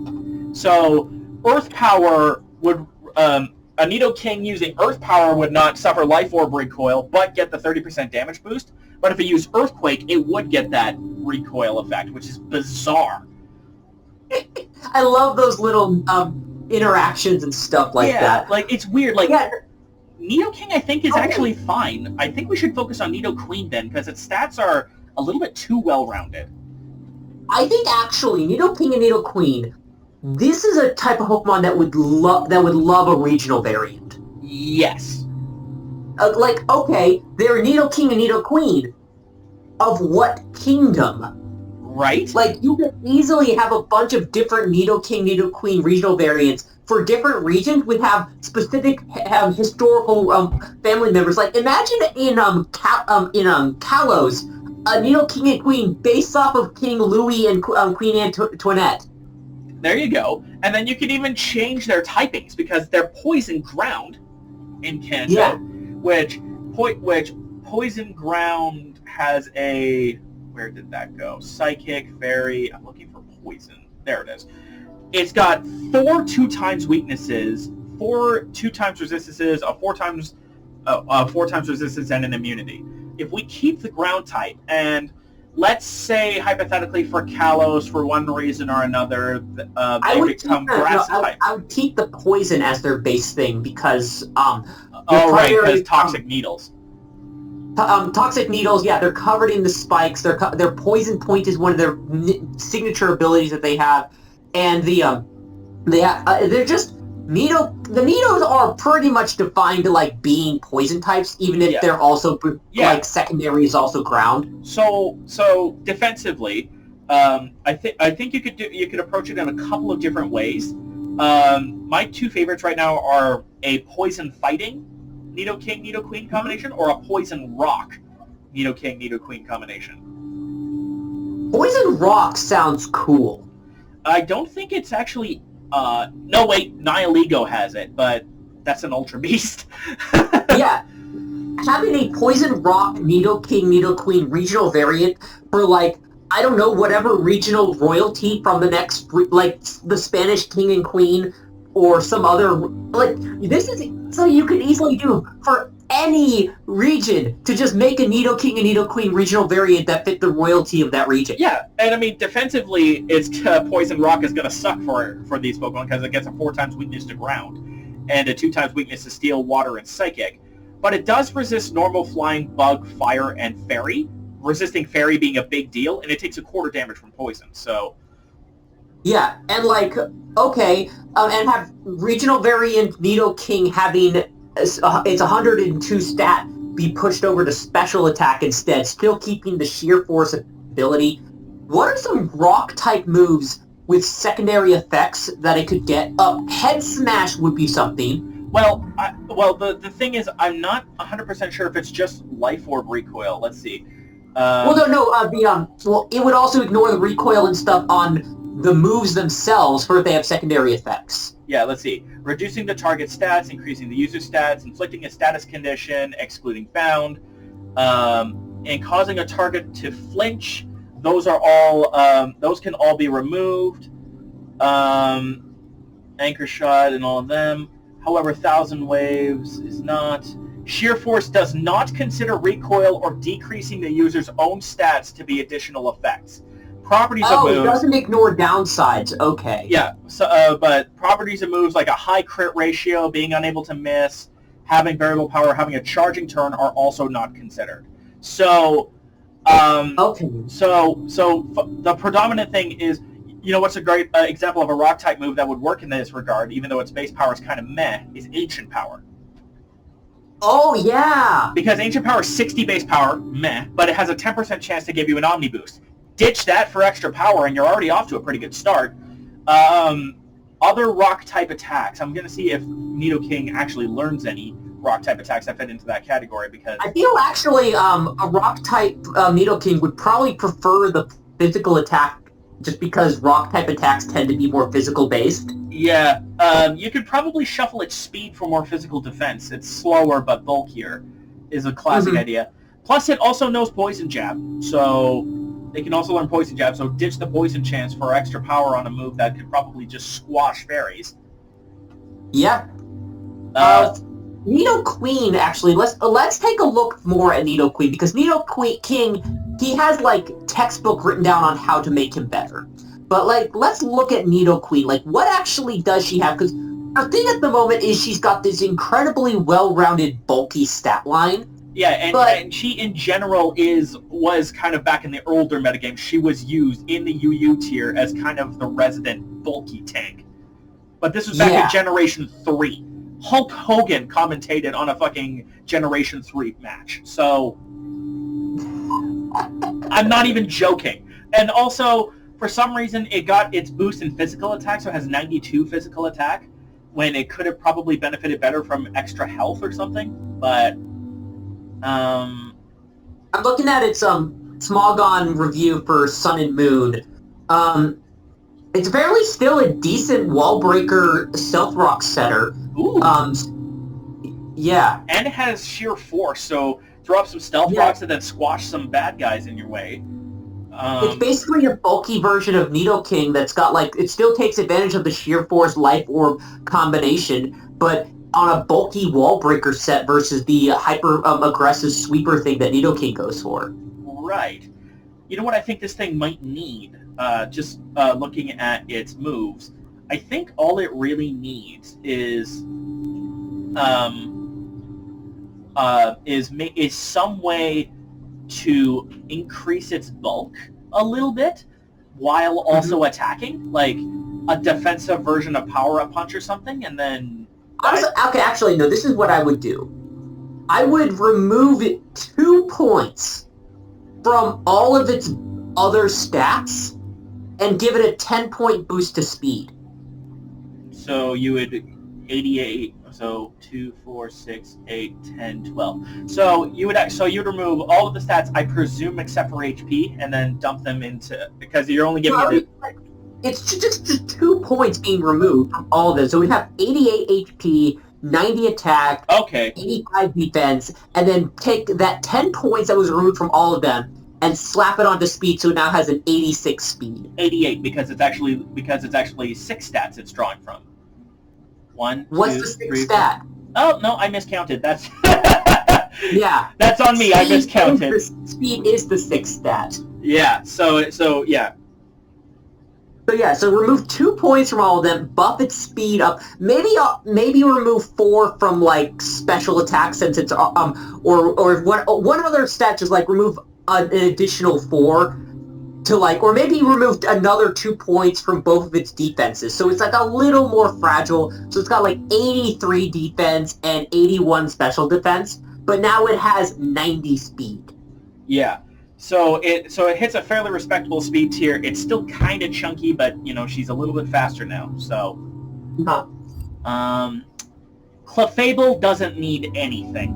So Earth Power would, a Nidoking using Earth Power would not suffer Life Orb recoil, but get the 30% damage boost. But if it used Earthquake, it would get that recoil effect, which is bizarre. I love those little interactions and stuff like that. Yeah, it's weird. Nidoking, I think, is actually fine. I think we should focus on Nidoqueen then, because its stats are a little bit too well-rounded. I think, actually, Nidoking and Nidoqueen, this is a type of Pokemon that would love a regional variant. Yes. Okay, they're Nidoking and Nidoqueen. Of what kingdom? Right? You could easily have a bunch of different Nidoking, Nidoqueen regional variants for different regions with have historical family members. Imagine in Kalos, a Nidoking and Queen based off of King Louis and Queen Antoinette. There you go. And then you could even change their typings because they're Poison Ground in Kanto. Yeah. Which Poison Ground has a... Where did that go? Psychic, Fairy... I'm looking for Poison. There it is. It's got 4 2x weaknesses, 4 2x resistances, a 4 times resistance, and an immunity. If we keep the ground type, and let's say, hypothetically, for Kalos, for one reason or another, they become grass type. I would keep the poison as their base thing, because... because Toxic Needles. Toxic Needles, yeah, they're covered in the spikes. Their Poison Point is one of their signature abilities that they have. And they're just... The Nidos are pretty much defined to being poison types, even if they're also secondary is also ground. So defensively, I think you could approach it in a couple of different ways. My 2 favorites right now are a poison fighting Nidoking Nidoqueen combination or a poison rock Nidoking Nidoqueen combination. Poison rock sounds cool. I don't think it's actually... no, wait, Nihilego has it, but that's an Ultra Beast. Yeah. Having a Poison Rock Nidoking Nidoqueen regional variant for, I don't know, whatever regional royalty from the next, like, the Spanish king and queen, or some other, like, this is something you could easily do for any region, to just make a Nidoking and Nidoqueen regional variant that fit the royalty of that region. Yeah, and I mean, defensively, it's Poison Rock is going to suck for these Pokemon, because it gets a 4 times weakness to ground, and a 2 times weakness to Steel, Water, and Psychic. But it does resist normal, Flying, Bug, Fire, and Fairy, resisting Fairy being a big deal, and it takes a quarter damage from Poison, so... Yeah, and like, okay, and have regional variant Nidoking having its 102 stat be pushed over to special attack instead, still keeping the sheer force ability. What are some rock-type moves with secondary effects that it could get? Head Smash would be something. Well, the thing is, I'm not 100% sure if it's just Life Orb recoil. Let's see. It would also ignore the recoil and stuff on the moves themselves for if they have secondary effects. Yeah, let's see. Reducing the target stats, increasing the user stats, inflicting a status condition, excluding bound, and causing a target to flinch. Those are all. Those can all be removed. Anchor shot and all of them. However, Thousand Waves is not. Sheer Force does not consider recoil or decreasing the user's own stats to be additional effects. Properties of moves... it doesn't ignore downsides. Okay. Yeah, so, but properties of moves like a high crit ratio, being unable to miss, having variable power, having a charging turn are also not considered. So, okay. So the predominant thing is, you know what's a great example of a rock-type move that would work in this regard, even though its base power is kind of meh, is Ancient Power. Oh, yeah! Because Ancient Power is 60 base power, meh, but it has a 10% chance to give you an Omni Boost. Ditch that for extra power, and you're already off to a pretty good start. Other rock-type attacks. I'm going to see if Nidoking actually learns any rock-type attacks that fit into that category, because... I feel actually a rock-type Nidoking would probably prefer the physical attack, just because rock-type attacks tend to be more physical-based. Yeah, you could probably shuffle its speed for more physical defense. It's slower but bulkier, is a classic idea. Plus, it also knows Poison Jab, so... They can also learn Poison Jab, so ditch the Poison chance for extra power on a move that could probably just squash fairies. Yeah. Nidoqueen, actually, let's take a look more at Nidoqueen, because Nidoking, he has, like, textbook written down on how to make him better. But, like, let's look at Nidoqueen. Like, what actually does she have? Because her thing at the moment is she's got this incredibly well-rounded, bulky stat line. Yeah, and she in general was kind of back in the older metagame. She was used in the UU tier as kind of the resident bulky tank. But this was back in Generation 3. Hulk Hogan commentated on a fucking Generation 3 match. So, I'm not even joking. And also, for some reason, it got its boost in physical attack, so it has 92 physical attack, when it could have probably benefited better from extra health or something. But... I'm looking at its Smogon review for Sun and Moon. It's apparently still a decent wall breaker stealth rock setter. Ooh. Yeah. And it has sheer force, so throw up some stealth rocks and then squash some bad guys in your way. It's basically a bulky version of Nidoking that's got, like, it still takes advantage of the sheer force life orb combination, but on a bulky wall breaker set versus the hyper aggressive sweeper thing that Nidoking goes for. Right. You know what I think this thing might need? Just looking at its moves, I think all it really needs is some way to increase its bulk a little bit while also attacking, like a defensive version of Power Up Punch or something, and then... Actually, no, this is what I would do. I would remove 2 points from all of its other stats and give it a 10-point boost to speed. So you would 88, so 2, 4, 6, 8, 10, 12. So you'd remove all of the stats, I presume, except for HP, and then dump them into, because you're only giving it... It's just 2 points being removed from all of them. So we'd have 88 HP, 90 attack, 85 defense, and then take that 10 points that was removed from all of them and slap it onto speed, so it now has an 86 speed. 88 because it's actually 6 stats it's drawing from. One. What's two, the 6 three, stat? Oh no, I miscounted. That's yeah. That's on me. I miscounted. Speed is the 6 stat. Yeah. So yeah. So remove 2 points from all of them, buff its speed up. Maybe remove 4 from like special attack since it's or one other stat, just like remove an additional 4 to like, or maybe remove another 2 points from both of its defenses. So it's like a little more fragile. So it's got like 83 defense and 81 special defense, but now it has 90 speed. Yeah. So it hits a fairly respectable speed tier. It's still kind of chunky, but she's a little bit faster now. So, Clefable doesn't need anything.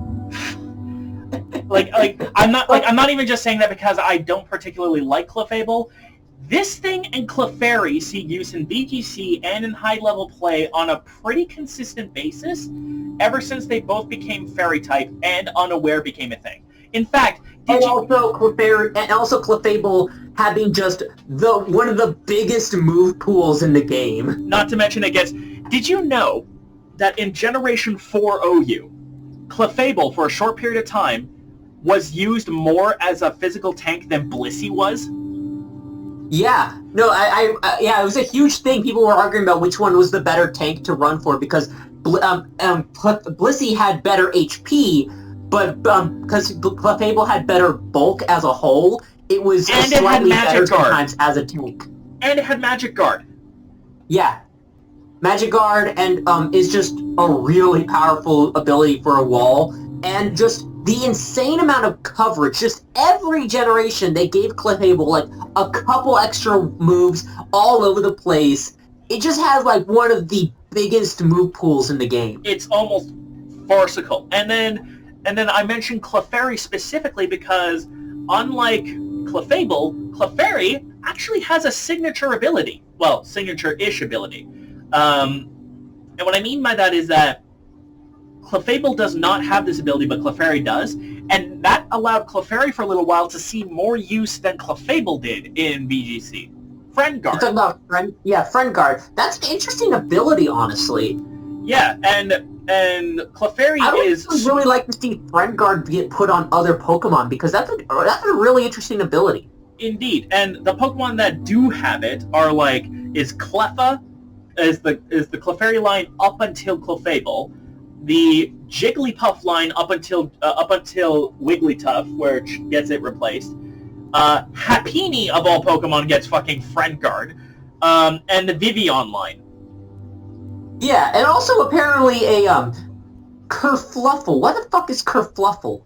I'm not even just saying that because I don't particularly like Clefable. This thing and Clefairy see use in VGC and in high-level play on a pretty consistent basis ever since they both became Fairy type and Unaware became a thing. In fact, also Clefable having just one of the biggest move pools in the game. Not to mention it gets... Did you know that in Generation 4 OU, Clefable, for a short period of time, was used more as a physical tank than Blissey was? Yeah. No, it was a huge thing. People were arguing about which one was the better tank to run for because Blissey had better HP, but because Clefable had better bulk as a whole, it was slightly better sometimes as a tank. And it had Magic Guard. Yeah. Magic Guard and is just a really powerful ability for a wall, and just the insane amount of coverage. Just every generation they gave Clefable like a couple extra moves all over the place. It just has like one of the biggest move pools in the game. It's almost farcical. And then I mentioned Clefairy specifically because unlike Clefable, Clefairy actually has a signature ability. Well, signature-ish ability. And what I mean by that is that Clefable does not have this ability, but Clefairy does, and that allowed Clefairy for a little while to see more use than Clefable did in VGC. Friend Guard. You're talking about Friend Guard. That's an interesting ability, honestly. Yeah, and Clefairy I would really like to see Friend Guard get put on other Pokemon because that's a really interesting ability. Indeed, and the Pokemon that do have it are is Cleffa, is the Clefairy line up until Clefable, the Jigglypuff line up until Wigglytuff, which gets it replaced. Happiny of all Pokemon gets fucking Friend Guard, and the Vivian line. Yeah, and also apparently a Kerfluffle. What the fuck is Kerfluffle?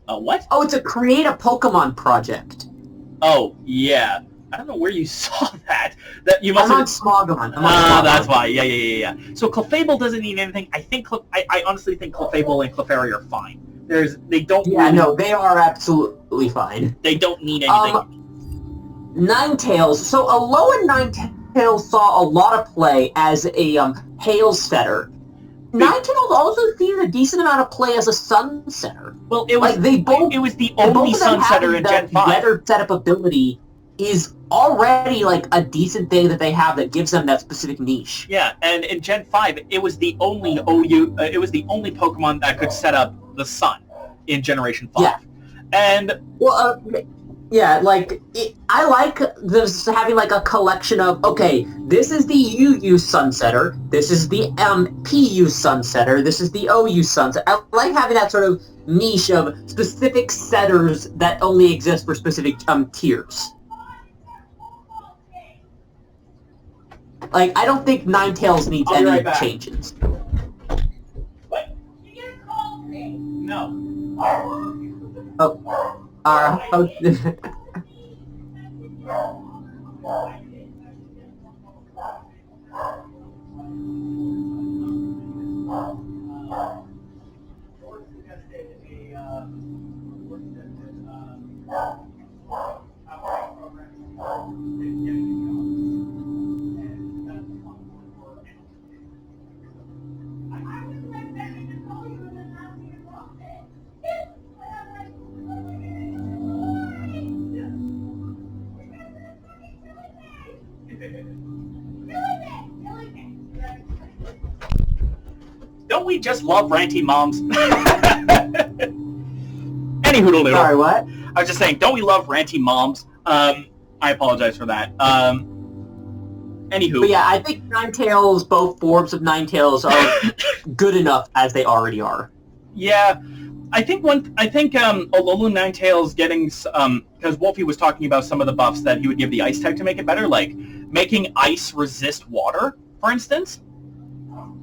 A what? Oh, it's a create a Pokemon project. Oh yeah. I don't know where you saw that. That you must. I'm on Smogon. That's why. Yeah. So Clefable doesn't need anything. I honestly think Clefable and Clefairy are fine. They don't. Yeah, no, they are absolutely fine. They don't need anything. Ninetales. So Alolan Ninetales saw a lot of play as a hail setter. Ninetales also seen a decent amount of play as a sun setter. Well, it was it was the only sun setter in Gen 5. Weather setup ability is already like a decent thing that they have that gives them that specific niche. Yeah, and in Gen 5, it was the only it was the only Pokemon that could set up the sun in Generation 5. Yeah. And well, I like this having like a collection of, okay, this is the UU Sunsetter, this is the PU Sunsetter, this is the OU Sunsetter. I like having that sort of niche of specific setters that only exist for specific tiers. Like, I don't think Ninetales needs any changes. What? You get a call today? No. Oh. don't we just love ranty moms? Any hoodle. Sorry, what? I was just saying, don't we love ranty moms? I apologize for that. Anywho. But yeah, I think Ninetales, both forms of Ninetales, are good enough as they already are. Yeah, I think Alolan Ninetales getting because Wolfie was talking about some of the buffs that he would give the ice type to make it better, like making ice resist water, for instance.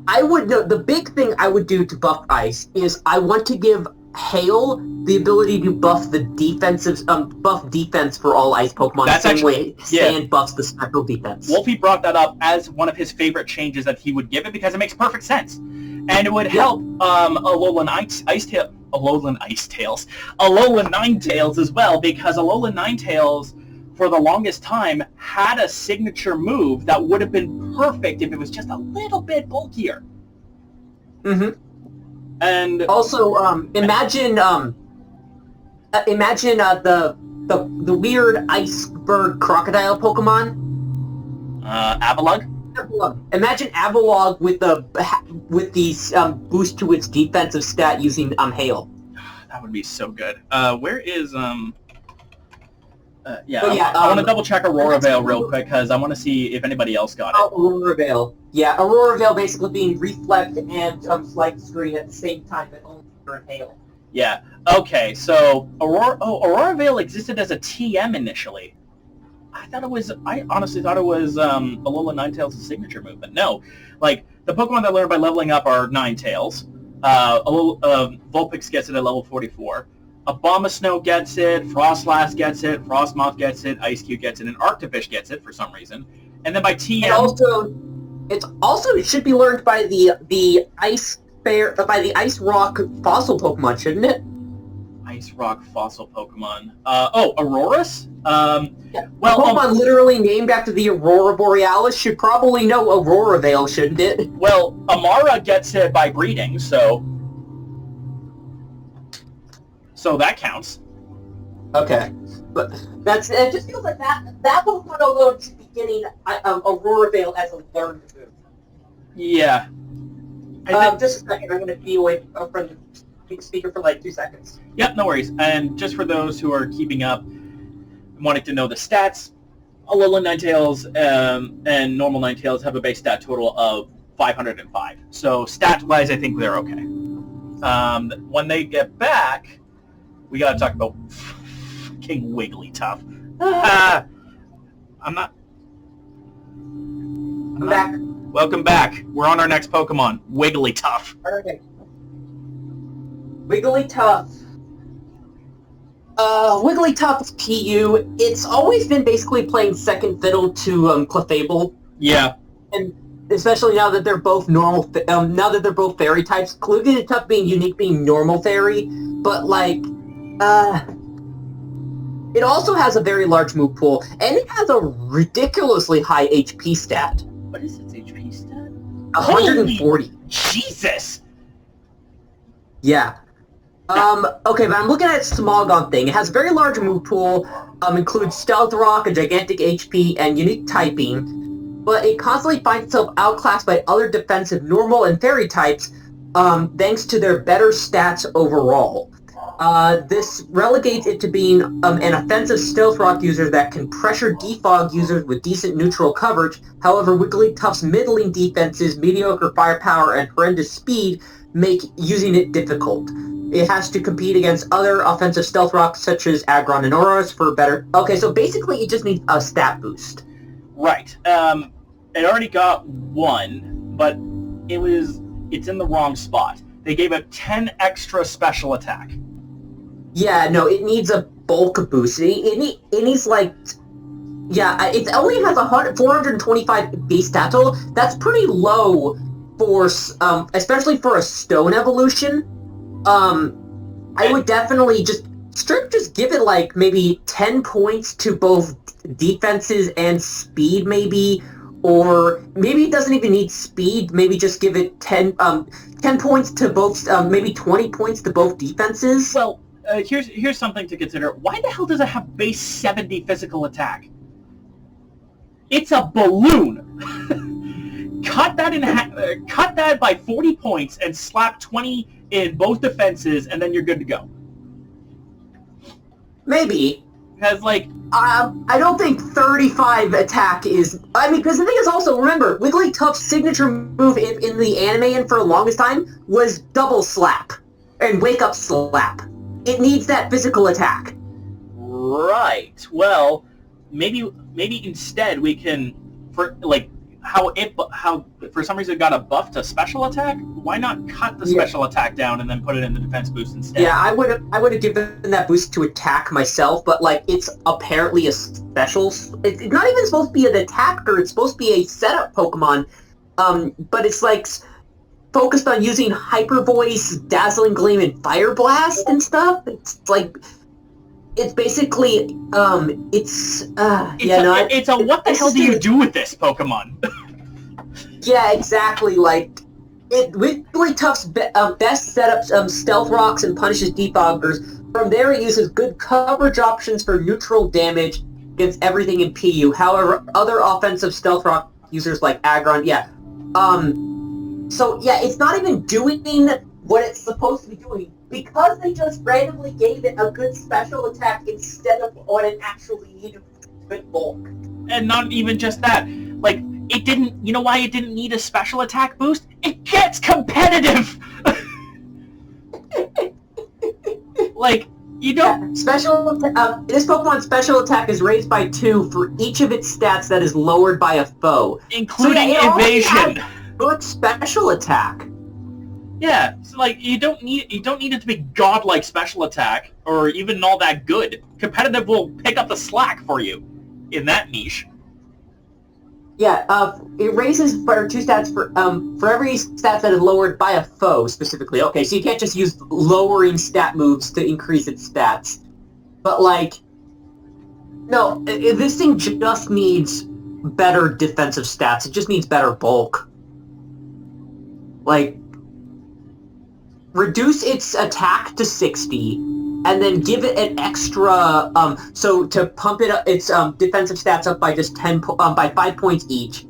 The big thing I would do to buff ice is I want to give Hail the ability to buff the buff defense for all ice Pokemon the same way Sand buffs the special defense. Wolfie brought that up as one of his favorite changes that he would give it because it makes perfect sense. And it would help Alolan Ninetales as well, because Alolan Ninetales, for the longest time, had a signature move that would have been perfect if it was just a little bit bulkier. Mm-hmm. And also, imagine the weird iceberg crocodile Pokemon. Avalugg? Imagine Avalugg with these boost to its defensive stat using Hail. That would be so good. Where is I I want to double check Aurora Veil real quick because I want to see if anybody else got it. Aurora Veil. Yeah, Aurora Veil basically being Reflect and Light Screen at the same time, but only for Hail. Yeah. Okay. So Aurora Veil existed as a TM initially. I honestly thought it was Alolan Ninetales' signature move, but no. Like, the Pokemon that learn by leveling up are Ninetales. Vulpix gets it at level 44. Abomasnow gets it, Frostlass gets it, Frostmoth gets it, Ice-Q gets it, and Arctofish gets it for some reason. And then by TM... It should be learned by the Ice Rock fossil Pokemon, shouldn't it? Ice Rock fossil Pokemon. Aurorus? Yeah. Well, Pokemon literally named after the Aurora Borealis should probably know Aurora Veil, shouldn't it? Well, Amara gets it by breeding, so that counts. Okay, but it just feels like that Pokemon alone should be getting Aurora Veil as a learned move. Yeah. Just a second, I'm going to be away from the speaker for like 2 seconds. Yep, no worries. And just for those who are keeping up, wanting to know the stats, Alolan Ninetales and normal Ninetales have a base stat total of 505. So stat-wise, I think they're okay. When they get back, we gotta talk about fucking Wigglytuff. I'm back. Welcome back. We're on our next Pokemon, Wigglytuff. Okay. Wigglytuff. Wigglytuff's PU. It's always been basically playing second fiddle to Clefable. Yeah. And especially now that they're both normal. Now that they're both fairy types. Wigglytuff being unique, being normal fairy, but like, it also has a very large move pool, and it has a ridiculously high HP stat. What is its HP stat? 140. Holy Jesus! Yeah. Okay, but I'm looking at its Smogon thing. It has a very large move pool, includes Stealth Rock, a gigantic HP, and unique typing, but it constantly finds itself outclassed by other defensive normal and fairy types, thanks to their better stats overall. This relegates it to being an offensive Stealth Rock user that can pressure defog users with decent neutral coverage. However, Wigglytuff's middling defenses, mediocre firepower, and horrendous speed make using it difficult. It has to compete against other offensive Stealth Rocks such as Aggron and Auroras for better... Okay, so basically it just needs a stat boost. Right. It already got one, but it's in the wrong spot. They gave it 10 extra special attack. Yeah, no, it needs a bulk boost. It needs like... Yeah, it only has 425 base stat total. That's pretty low for, especially for a stone evolution. I would definitely just give it like maybe 10 points to both defenses and speed maybe, or maybe it doesn't even need speed, maybe just give it 10 points to both, maybe 20 points to both defenses. Well, here's something to consider. Why the hell does it have base 70 physical attack? It's a balloon! cut that cut that by 40 points and slap 20 in both defenses, and then you're good to go. Maybe. Because, like... I don't think 35 attack is... I mean, because the thing is also, remember, Wigglytuff's signature move in the anime and for the longest time was double slap and wake up slap. It needs that physical attack. Right. Well, maybe instead we can, how for some reason it got a buff to special attack. Why not cut the special attack down and then put it in the defense boost instead? Yeah, I would have given that boost to attack myself, but like it's apparently a special. It's not even supposed to be an attacker. It's supposed to be a setup Pokemon. But it's like focused on using Hyper Voice, Dazzling Gleam, and Fire Blast and stuff. It's like. It's basically, it's a what the hell do you do with this Pokemon? Yeah, exactly, like, Wigglytuff's best setups Stealth Rocks and punishes Defoggers. From there it uses good coverage options for neutral damage against everything in PU. However, other offensive Stealth Rock users like Aggron, so yeah, it's not even doing what it's supposed to be doing. Because they just randomly gave it a good special attack instead of what it actually needed with bulk. And not even just that. Like, it didn't... You know why it didn't need a special attack boost? It gets competitive! Like, you don't... Yeah, this Pokemon's special attack is raised by 2 for each of its stats that is lowered by a foe. Including evasion! Good special attack. Yeah, so like you don't need it to be godlike special attack or even all that good. Competitive will pick up the slack for you in that niche. Yeah, it raises for 2 stats for every stat that is lowered by a foe specifically. Okay, so you can't just use lowering stat moves to increase its stats. But like, no, this thing just needs better defensive stats. It just needs better bulk. Like. Reduce its attack to 60, and then give it an extra, so to pump it up, its defensive stats up by just 5 points each,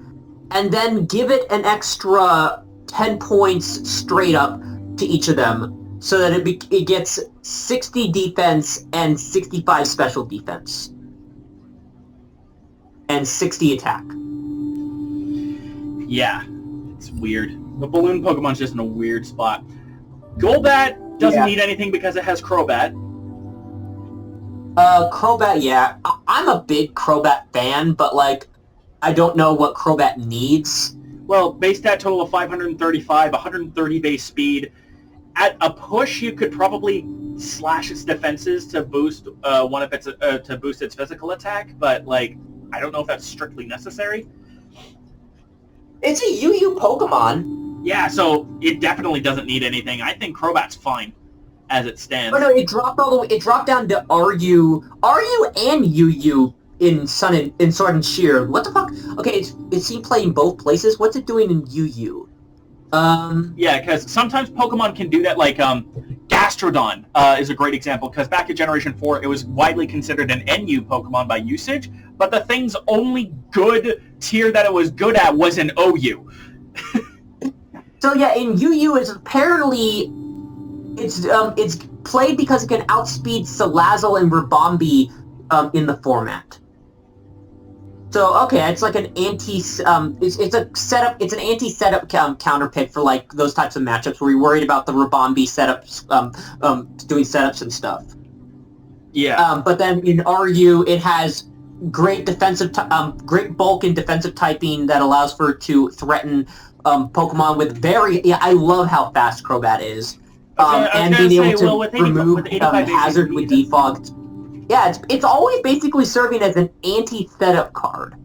and then give it an extra 10 points straight up to each of them, so that it gets 60 defense and 65 special defense. And 60 attack. Yeah, it's weird. The balloon Pokemon's just in a weird spot. Golbat doesn't need anything because it has Crobat. Crobat, yeah. I'm a big Crobat fan, but, like, I don't know what Crobat needs. Well, base stat total of 535, 130 base speed. At a push, you could probably slash its defenses to boost to boost its physical attack, but, like, I don't know if that's strictly necessary. It's a UU Pokemon. Yeah, so it definitely doesn't need anything. I think Crobat's fine as it stands. Oh no, it dropped it dropped down to RU and UU in Sword and Shield. What the fuck? Okay, is he playing both places? What's it doing in UU? Yeah, because sometimes Pokemon can do that, like, Gastrodon is a great example, because back in Generation 4, it was widely considered an NU Pokemon by usage, but the thing's only good tier that it was good at was an OU. So yeah, in UU, it's apparently, it's played because it can outspeed Salazzle and Ribombee in the format. So okay, it's like an it's an anti-setup counter pick for like those types of matchups where you're worried about the Ribombee setups, doing setups and stuff. Yeah. But then in RU, it has great defensive, great bulk and defensive typing that allows for it to threaten Pokemon with I love how fast Crobat is. And being able to remove Hazard with Defog. Yeah, it's always basically serving as an anti-setup card.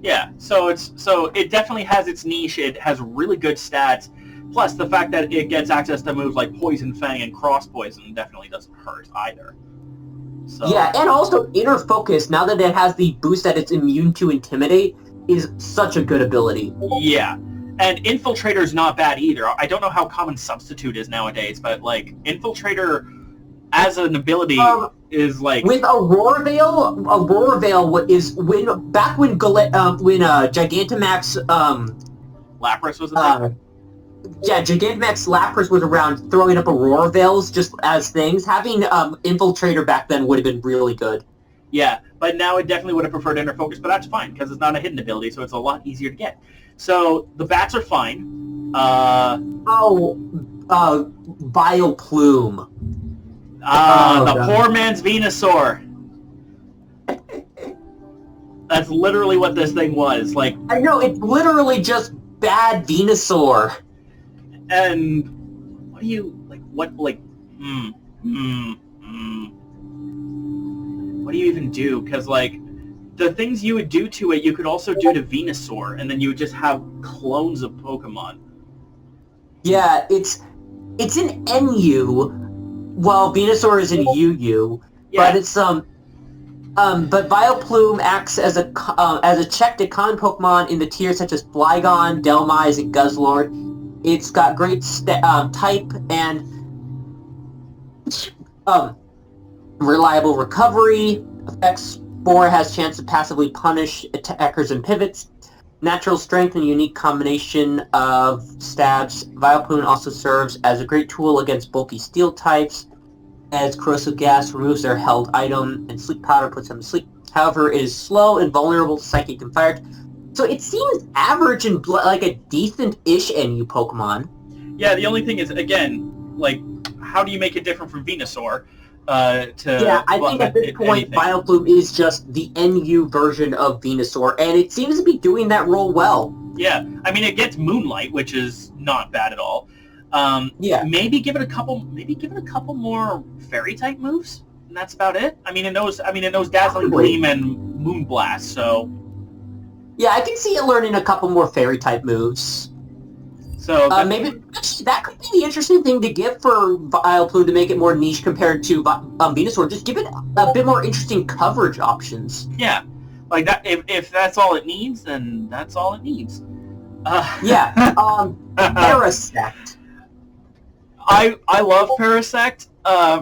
Yeah, so it definitely has its niche. It has really good stats. Plus, the fact that it gets access to moves like Poison Fang and Cross Poison definitely doesn't hurt either. So. Yeah, and also Inner Focus, now that it has the boost that it's immune to Intimidate, is such a good ability. Yeah. And Infiltrator's not bad either. I don't know how common Substitute is nowadays, but, like, Infiltrator as an ability is, like... With Aurora Veil is when Gigantamax Lapras was a thing? Yeah, Gigantamax Lapras was around throwing up Aurora Veils just as things. Having Infiltrator back then would have been really good. Yeah, but now I definitely would have preferred Inner Focus, but that's fine, because it's not a hidden ability, so it's a lot easier to get. So, the bats are fine. Vileplume. Poor man's Venusaur. That's literally what this thing was. Like, I know, it's literally just bad Venusaur. And what do you, what do you even do? Because, the things you would do to it, you could also do to Venusaur, and then you would just have clones of Pokemon. Yeah, it's in NU, while Venusaur is in UU, yeah. But it's, but Vileplume acts as a check to common Pokemon in the tiers such as Flygon, Delmise, and Guzzlord. It's got great type and reliable recovery. Effects 4 has chance to passively punish attackers and pivots. Natural strength and unique combination of stabs. Vileplume also serves as a great tool against bulky steel types, as corrosive gas removes their held item, and sleep powder puts them to sleep. However, it is slow and vulnerable to psychic and fire. So it seems average and like a decent-ish NU Pokemon. Yeah, the only thing is, again, how do you make it different from Venusaur? I think at this point, Vileplume is just the NU version of Venusaur, and it seems to be doing that role well. Yeah, I mean, it gets Moonlight, which is not bad at all. Maybe give it a couple more Fairy-type moves, and that's about it. I mean, it knows Dazzling Gleam and Moonblast, so... Yeah, I can see it learning a couple more Fairy-type moves. So maybe that could be the interesting thing to give for Vileplume to make it more niche compared to Venusaur. Just give it a bit more interesting coverage options. Yeah, like that. If that's all it needs, then that's all it needs. Parasect. I love Parasect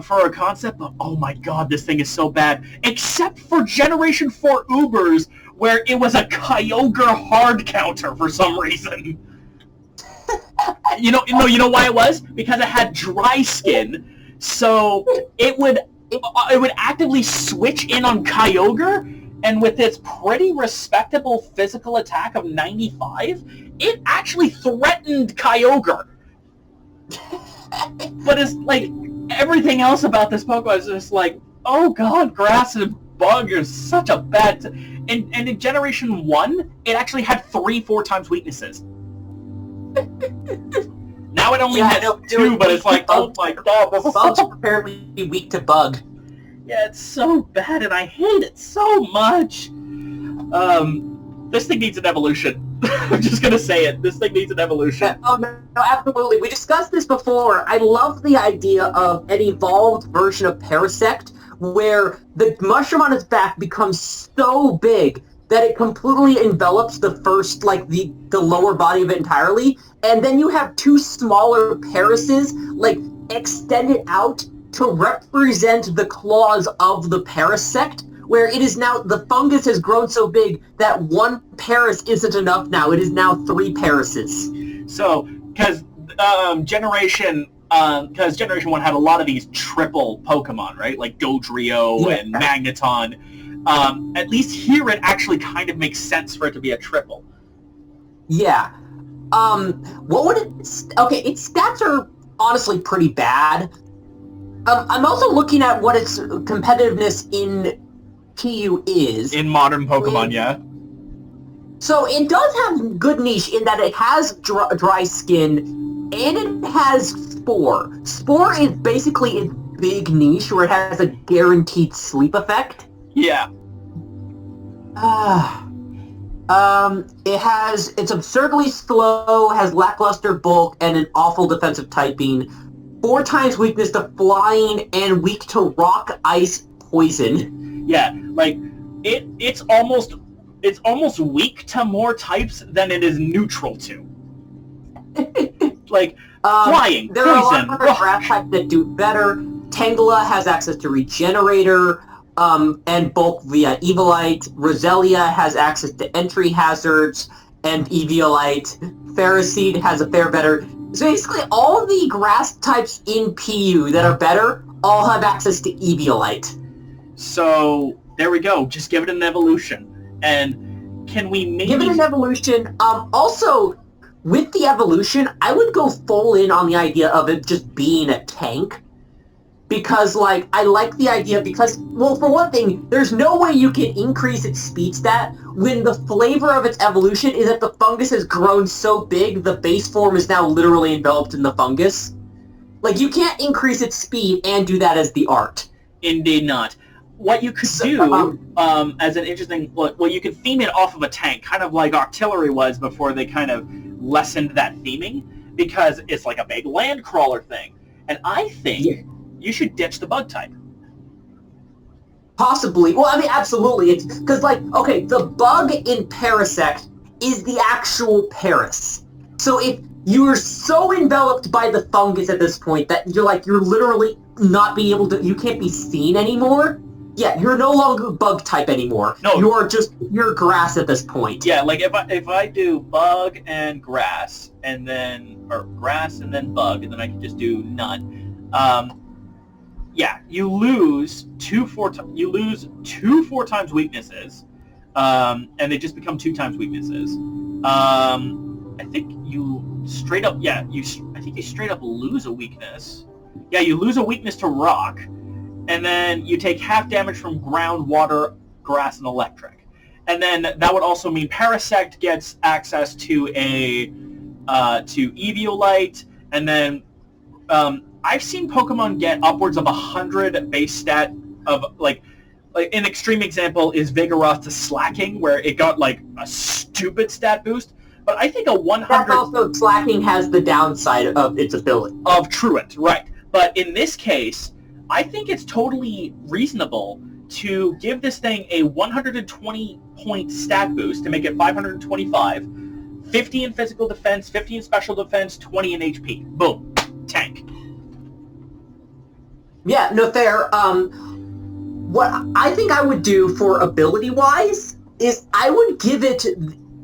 for a concept, but oh my god, this thing is so bad. Except for Generation 4 Ubers, where it was a Kyogre hard counter for some reason. You know why it was? Because it had dry skin, so it would actively switch in on Kyogre, and with its pretty respectable physical attack of 95, it actually threatened Kyogre. But it's everything else about this Pokemon is just oh god, Grass and Bug is such a bad... And in Generation 1, it actually had 3-4 times weaknesses. Now it only has 2, but it's oh my god, this is Bug's apparently weak to Bug. Yeah, it's so bad, and I hate it so much. This thing needs an evolution. I'm just gonna say it. This thing needs an evolution. No, absolutely. We discussed this before. I love the idea of an evolved version of Parasect, where the mushroom on its back becomes so big that it completely envelops the first, the lower body of it entirely, and then you have 2 smaller Parases, extended out to represent the claws of the Parasect, where it is now, the fungus has grown so big that 1 Paras isn't enough now. It is now 3 Parases. So, because Generation 1 had a lot of these triple Pokemon, right? Like Dugtrio and Magneton. At least here it actually kind of makes sense for it to be a triple. Yeah. What would it... Okay, its stats are honestly pretty bad. I'm also looking at what its competitiveness in PU is. In modern Pokemon, yeah. So it does have good niche in that it has dry skin, and it has Spore. Spore is basically its big niche, where it has a guaranteed sleep effect. Yeah. It's absurdly slow, has lackluster bulk, and an awful defensive typing. 4 times weakness to flying, and weak to rock, ice, poison. Yeah, it's almost weak to more types than it is neutral to. Flying, there poison, are a lot of other grass types that do better. Tangela has access to Regenerator, and bulk via Eviolite. Roselia has access to entry hazards and Eviolite. Ferroseed has a fair better... So basically, all of the grass types in PU that are better all have access to Eviolite. So, there we go. Just give it an evolution. And can we maybe... Give it an evolution. Also, with the evolution, I would go full in on the idea of it just being a tank. Because, like, I like the idea because, well, for one thing, there's no way you can increase its speed stat when the flavor of its evolution is that the fungus has grown so big, the base form is now literally enveloped in the fungus. Like, you can't increase its speed and do that as the art. Indeed not. What you could do, as an interesting... Well, you could theme it off of a tank, kind of like Artillery was before they kind of lessened that theming, because it's like a big land crawler thing. And I think... Yeah. You should ditch the bug type. Possibly. Well, I mean, absolutely. It's because, like, okay, the bug in Parasect is the actual Paras. So if you're so enveloped by the fungus at this point that you're literally not being able to, you can't be seen anymore. Yeah, you're no longer bug type anymore. No, you're grass at this point. Yeah, like if I do bug and grass and then grass and then bug and then I can just do none. Yeah, you lose two 4 times weaknesses, and they just become 2 times weaknesses. I think you straight up lose a weakness. Yeah, you lose a weakness to rock, and then you take half damage from ground, water, grass, and electric. And then that would also mean Parasect gets access to to Eviolite, and then I've seen Pokemon get upwards of 100 base stat of, like an extreme example is Vigoroth to Slacking, where it got, like, a stupid stat boost. But I think a 100... That's also, Slacking has the downside of its ability. Of Truant, right. But in this case, I think it's totally reasonable to give this thing a 120-point stat boost to make it 525, 50 in physical defense, 50 in special defense, 20 in HP. Boom. Tank. Yeah, no, fair. What I think I would do for ability-wise is I would give it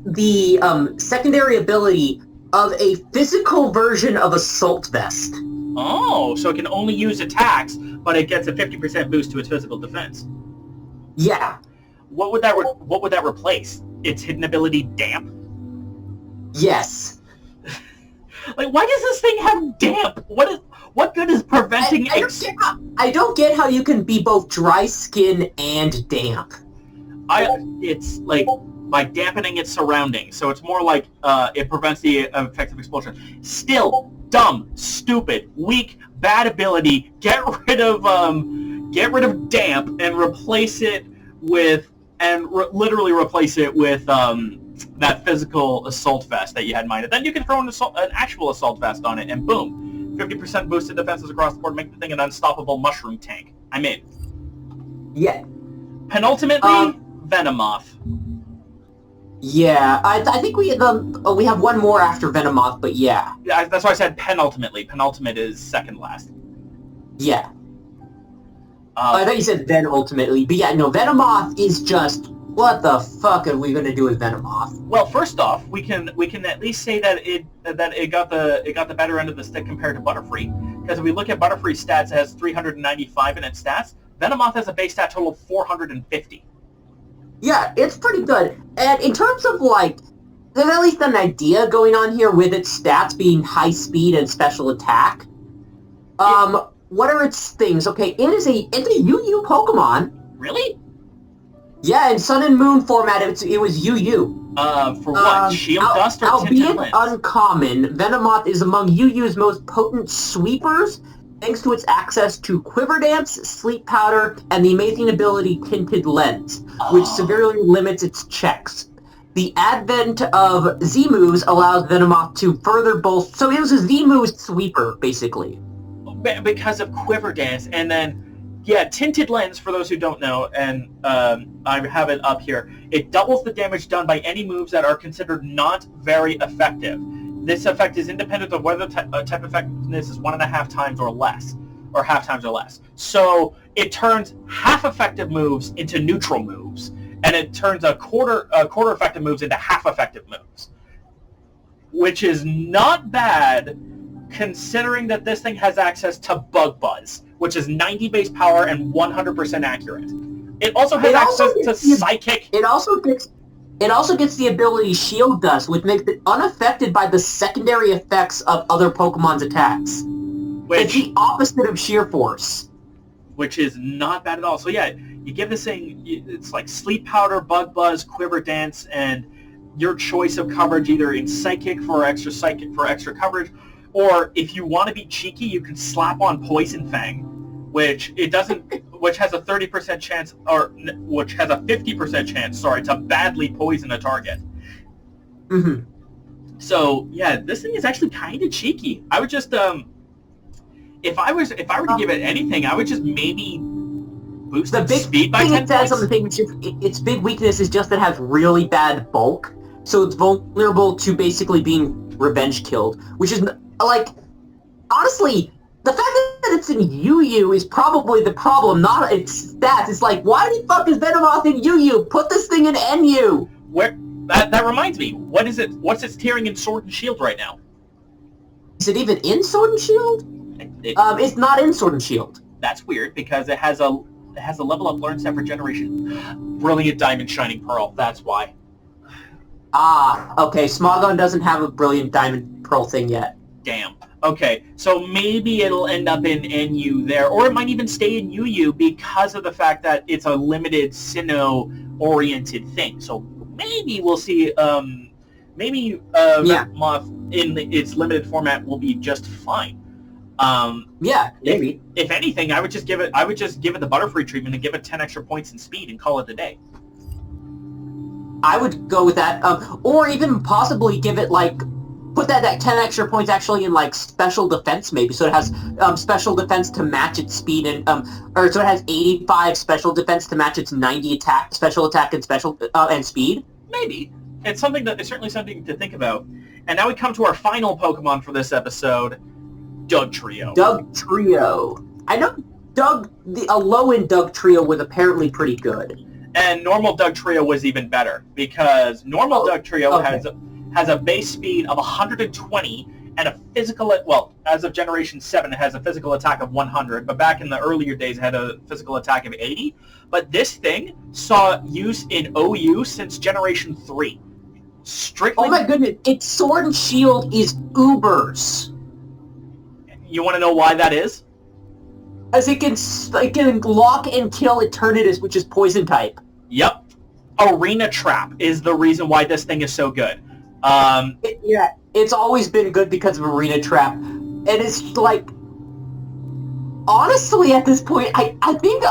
the secondary ability of a physical version of Assault Vest. Oh, so it can only use attacks, but it gets a 50% boost to its physical defense. Yeah. What would that replace? Its hidden ability, Damp? Yes. Like, why does this thing have Damp? What good is preventing... I don't get how you can be both dry skin and damp. It's, like, by dampening its surroundings, so it's more like it prevents the effective explosion. Still, dumb, stupid, weak, bad ability. Get rid of Damp and replace it with... literally replace it with... that physical assault vest that you had in mind. And then you can throw an actual assault vest on it, and boom. 50% boosted defenses across the board, make the thing an unstoppable mushroom tank. I'm in. Yeah. Penultimately, Venomoth. Yeah, I think we have one more after Venomoth, but yeah. Yeah, that's why I said penultimately. Penultimate is second last. Yeah. I thought you said Venultimately, but yeah, no, Venomoth is just... What the fuck are we gonna do with Venomoth? Well, first off, we can at least say that it got the better end of the stick compared to Butterfree. Because if we look at Butterfree's stats, it has 395 in its stats. Venomoth has a base stat total of 450. Yeah, it's pretty good. And in terms of, like, there's at least an idea going on here with its stats being high speed and special attack. What are its things? Okay, it's a UU Pokemon. Really? Yeah, in Sun and Moon format, it was UU. For what? Shield Dust or Tinted Lens? Albeit uncommon, Venomoth is among UU's most potent sweepers, thanks to its access to Quiver Dance, Sleep Powder, and the amazing ability Tinted Lens, which severely limits its checks. The advent of Z-Moves allows Venomoth to further bolster... So it was a Z-Move sweeper, basically. Because of Quiver Dance, and then... Yeah, Tinted Lens, for those who don't know, and I have it up here, it doubles the damage done by any moves that are considered not very effective. This effect is independent of whether type effectiveness is 1.5 times or less, or half times or less. So it turns half effective moves into neutral moves, and it turns a quarter effective moves into half effective moves. which is not bad considering that this thing has access to Bug Buzz, which is 90 base power and 100% accurate. It also has access to Psychic. It also gets the ability Shield Dust, which makes it unaffected by the secondary effects of other Pokemon's attacks. It's the opposite of Sheer Force. Which is not bad at all. So yeah, you give this thing, it's like Sleep Powder, Bug Buzz, Quiver Dance, and your choice of coverage, either in Psychic for extra coverage, or if you want to be cheeky, you can slap on Poison Fang, which has a 30% chance, or which has a 50% chance, to badly poison a target. Mm-hmm. So yeah, this thing is actually kind of cheeky. I would just if I were to give it anything, I would just maybe boost its speed by 10 points. Its big weakness is just that it has really bad bulk, so it's vulnerable to basically being revenge killed, which is, like, honestly, the fact that it's in UU is probably the problem, not its stats. It's like, why the fuck is Venomoth in UU? Put this thing in NU! That reminds me, what's its tiering in Sword and Shield right now? Is it even in Sword and Shield? It's not in Sword and Shield. That's weird, because it has a level up learn set for Generation Brilliant Diamond Shining Pearl. That's why. Ah, okay. Smogon doesn't have a Brilliant Diamond Pearl thing yet. Damn. Okay, so maybe it'll end up in NU there, or it might even stay in UU because of the fact that it's a limited Sinnoh-oriented thing. So maybe we'll see. Venomoth in its limited format will be just fine. Yeah, maybe. If anything, I would just give it the Butterfree treatment and give it 10 extra points in speed and call it a day. I would go with that, or even possibly give it, like, put that 10 extra points actually in, like, special defense, maybe, so it has special defense to match its speed, and or so it has 85 special defense to match its 90 special attack and and speed. Maybe. It's certainly something to think about. And now we come to our final Pokemon for this episode, Dugtrio. Dugtrio. I know a low-end Dugtrio was apparently pretty good. And normal Dugtrio was even better, because normal Dugtrio has a base speed of 120 and a physical, as of Generation 7, it has a physical attack of 100, but back in the earlier days it had a physical attack of 80. But this thing saw use in OU since Generation 3. Strictly... Oh my goodness, its Sword and Shield is Ubers. You want to know why that is? As it can lock and kill Eternatus, which is Poison type. Yep. Arena Trap is the reason why this thing is so good. It's always been good because of Arena Trap. And it's like... Honestly, at this point, I think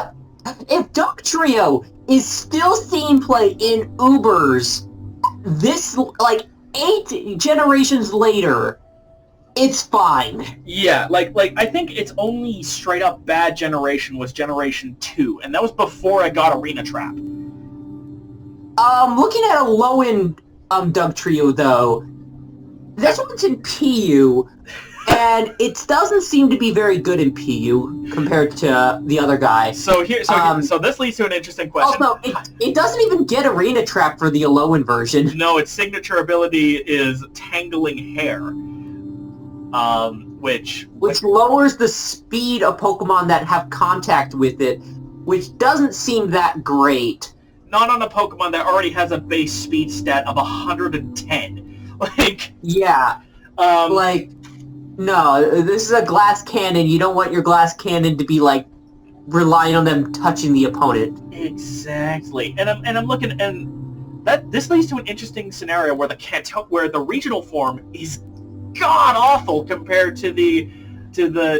if Dugtrio is still seeing play in Ubers, this, 8 generations later... It's fine. Yeah, I think its only straight up bad generation was Generation 2, and that was before I got Arena Trap. Looking at a low-end Dugtrio, though, this one's in PU, and it doesn't seem to be very good in PU compared to the other guy. So this leads to an interesting question. Also, it doesn't even get Arena Trap for the Alolan version. No, its signature ability is Tangling Hair. Which lowers the speed of Pokemon that have contact with it, which doesn't seem that great. Not on a Pokemon that already has a base speed stat of 110. Yeah. No, this is a glass cannon. You don't want your glass cannon to be, relying on them touching the opponent. Exactly. And I'm looking, and this leads to an interesting scenario where the regional form is god-awful compared to the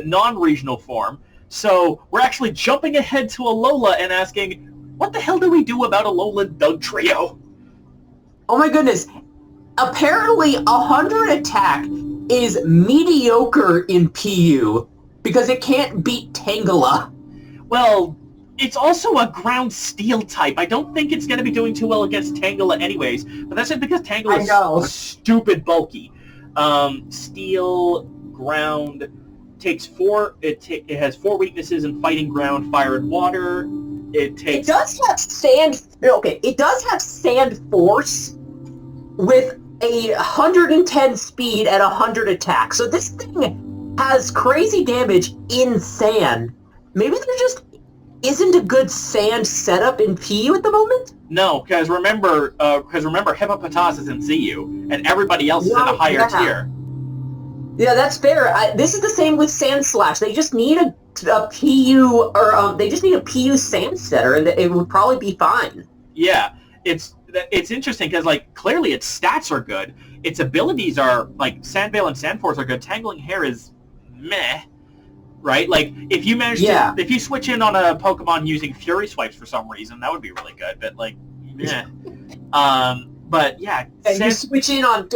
non-regional form. So we're actually jumping ahead to Alola and asking, what the hell do we do about Alolan Dugtrio? Oh my goodness. Apparently, 100 attack is mediocre in PU because it can't beat Tangela. Well, it's also a ground steel type. I don't think it's going to be doing too well against Tangela anyways, but that's just because Tangela is stupid bulky. Steel, ground, takes 4. It has 4 weaknesses in fighting, ground, fire, and water. It does have sand. Okay, it does have sand force with 110 speed and 100 attack. So this thing has crazy damage in sand. Maybe there just isn't a good sand setup in PU at the moment? No, because remember, Hippopotas is in ZU, and everybody else is in a higher tier. Yeah, that's fair. This is the same with Sand Slash. They just need a PU, or they just need a PU Sand Setter, and it would probably be fine. Yeah, it's interesting because like clearly its stats are good, its abilities are like Sandveil and Sandforce are good. Tangling Hair is meh, right? Like if you manage to, if you switch in on a Pokemon using Fury Swipes for some reason, that would be really good. But like, meh. But yeah, if you switch in on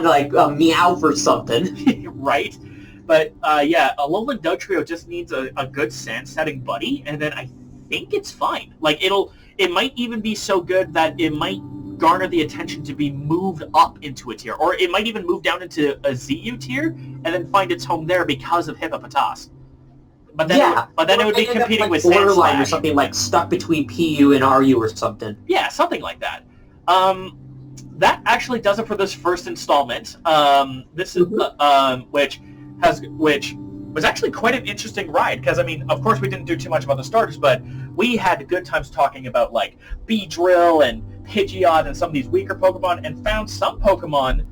like Meowth or something, right? But yeah, Alolan Dugtrio just needs a good sand setting buddy, and then I think it's fine. Like it might even be so good that it might garner the attention to be moved up into a tier, or it might even move down into a ZU tier and then find its home there because of Hippopotas. But then, it would be competing with Sand Slash or something, like stuck between PU and RU or something. Yeah, something like that. That actually does it for this first installment. This is which was actually quite an interesting ride because I mean, of course, we didn't do too much about the starters, but we had good times talking about like Beedrill and Pidgeot and some of these weaker Pokemon, and found some Pokemon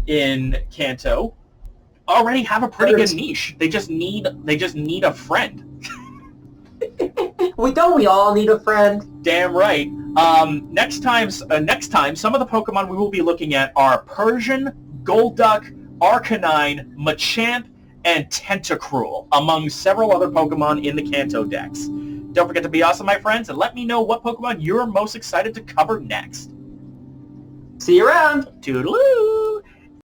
in Kanto already have a pretty good niche. They just need a friend. We all need a friend. Damn right. Next time, some of the Pokemon we will be looking at are Persian, Golduck, Arcanine, Machamp, and Tentacruel, among several other Pokemon in the Kanto decks. Don't forget to be awesome, my friends, and let me know what Pokemon you're most excited to cover next. See you around! Toodaloo!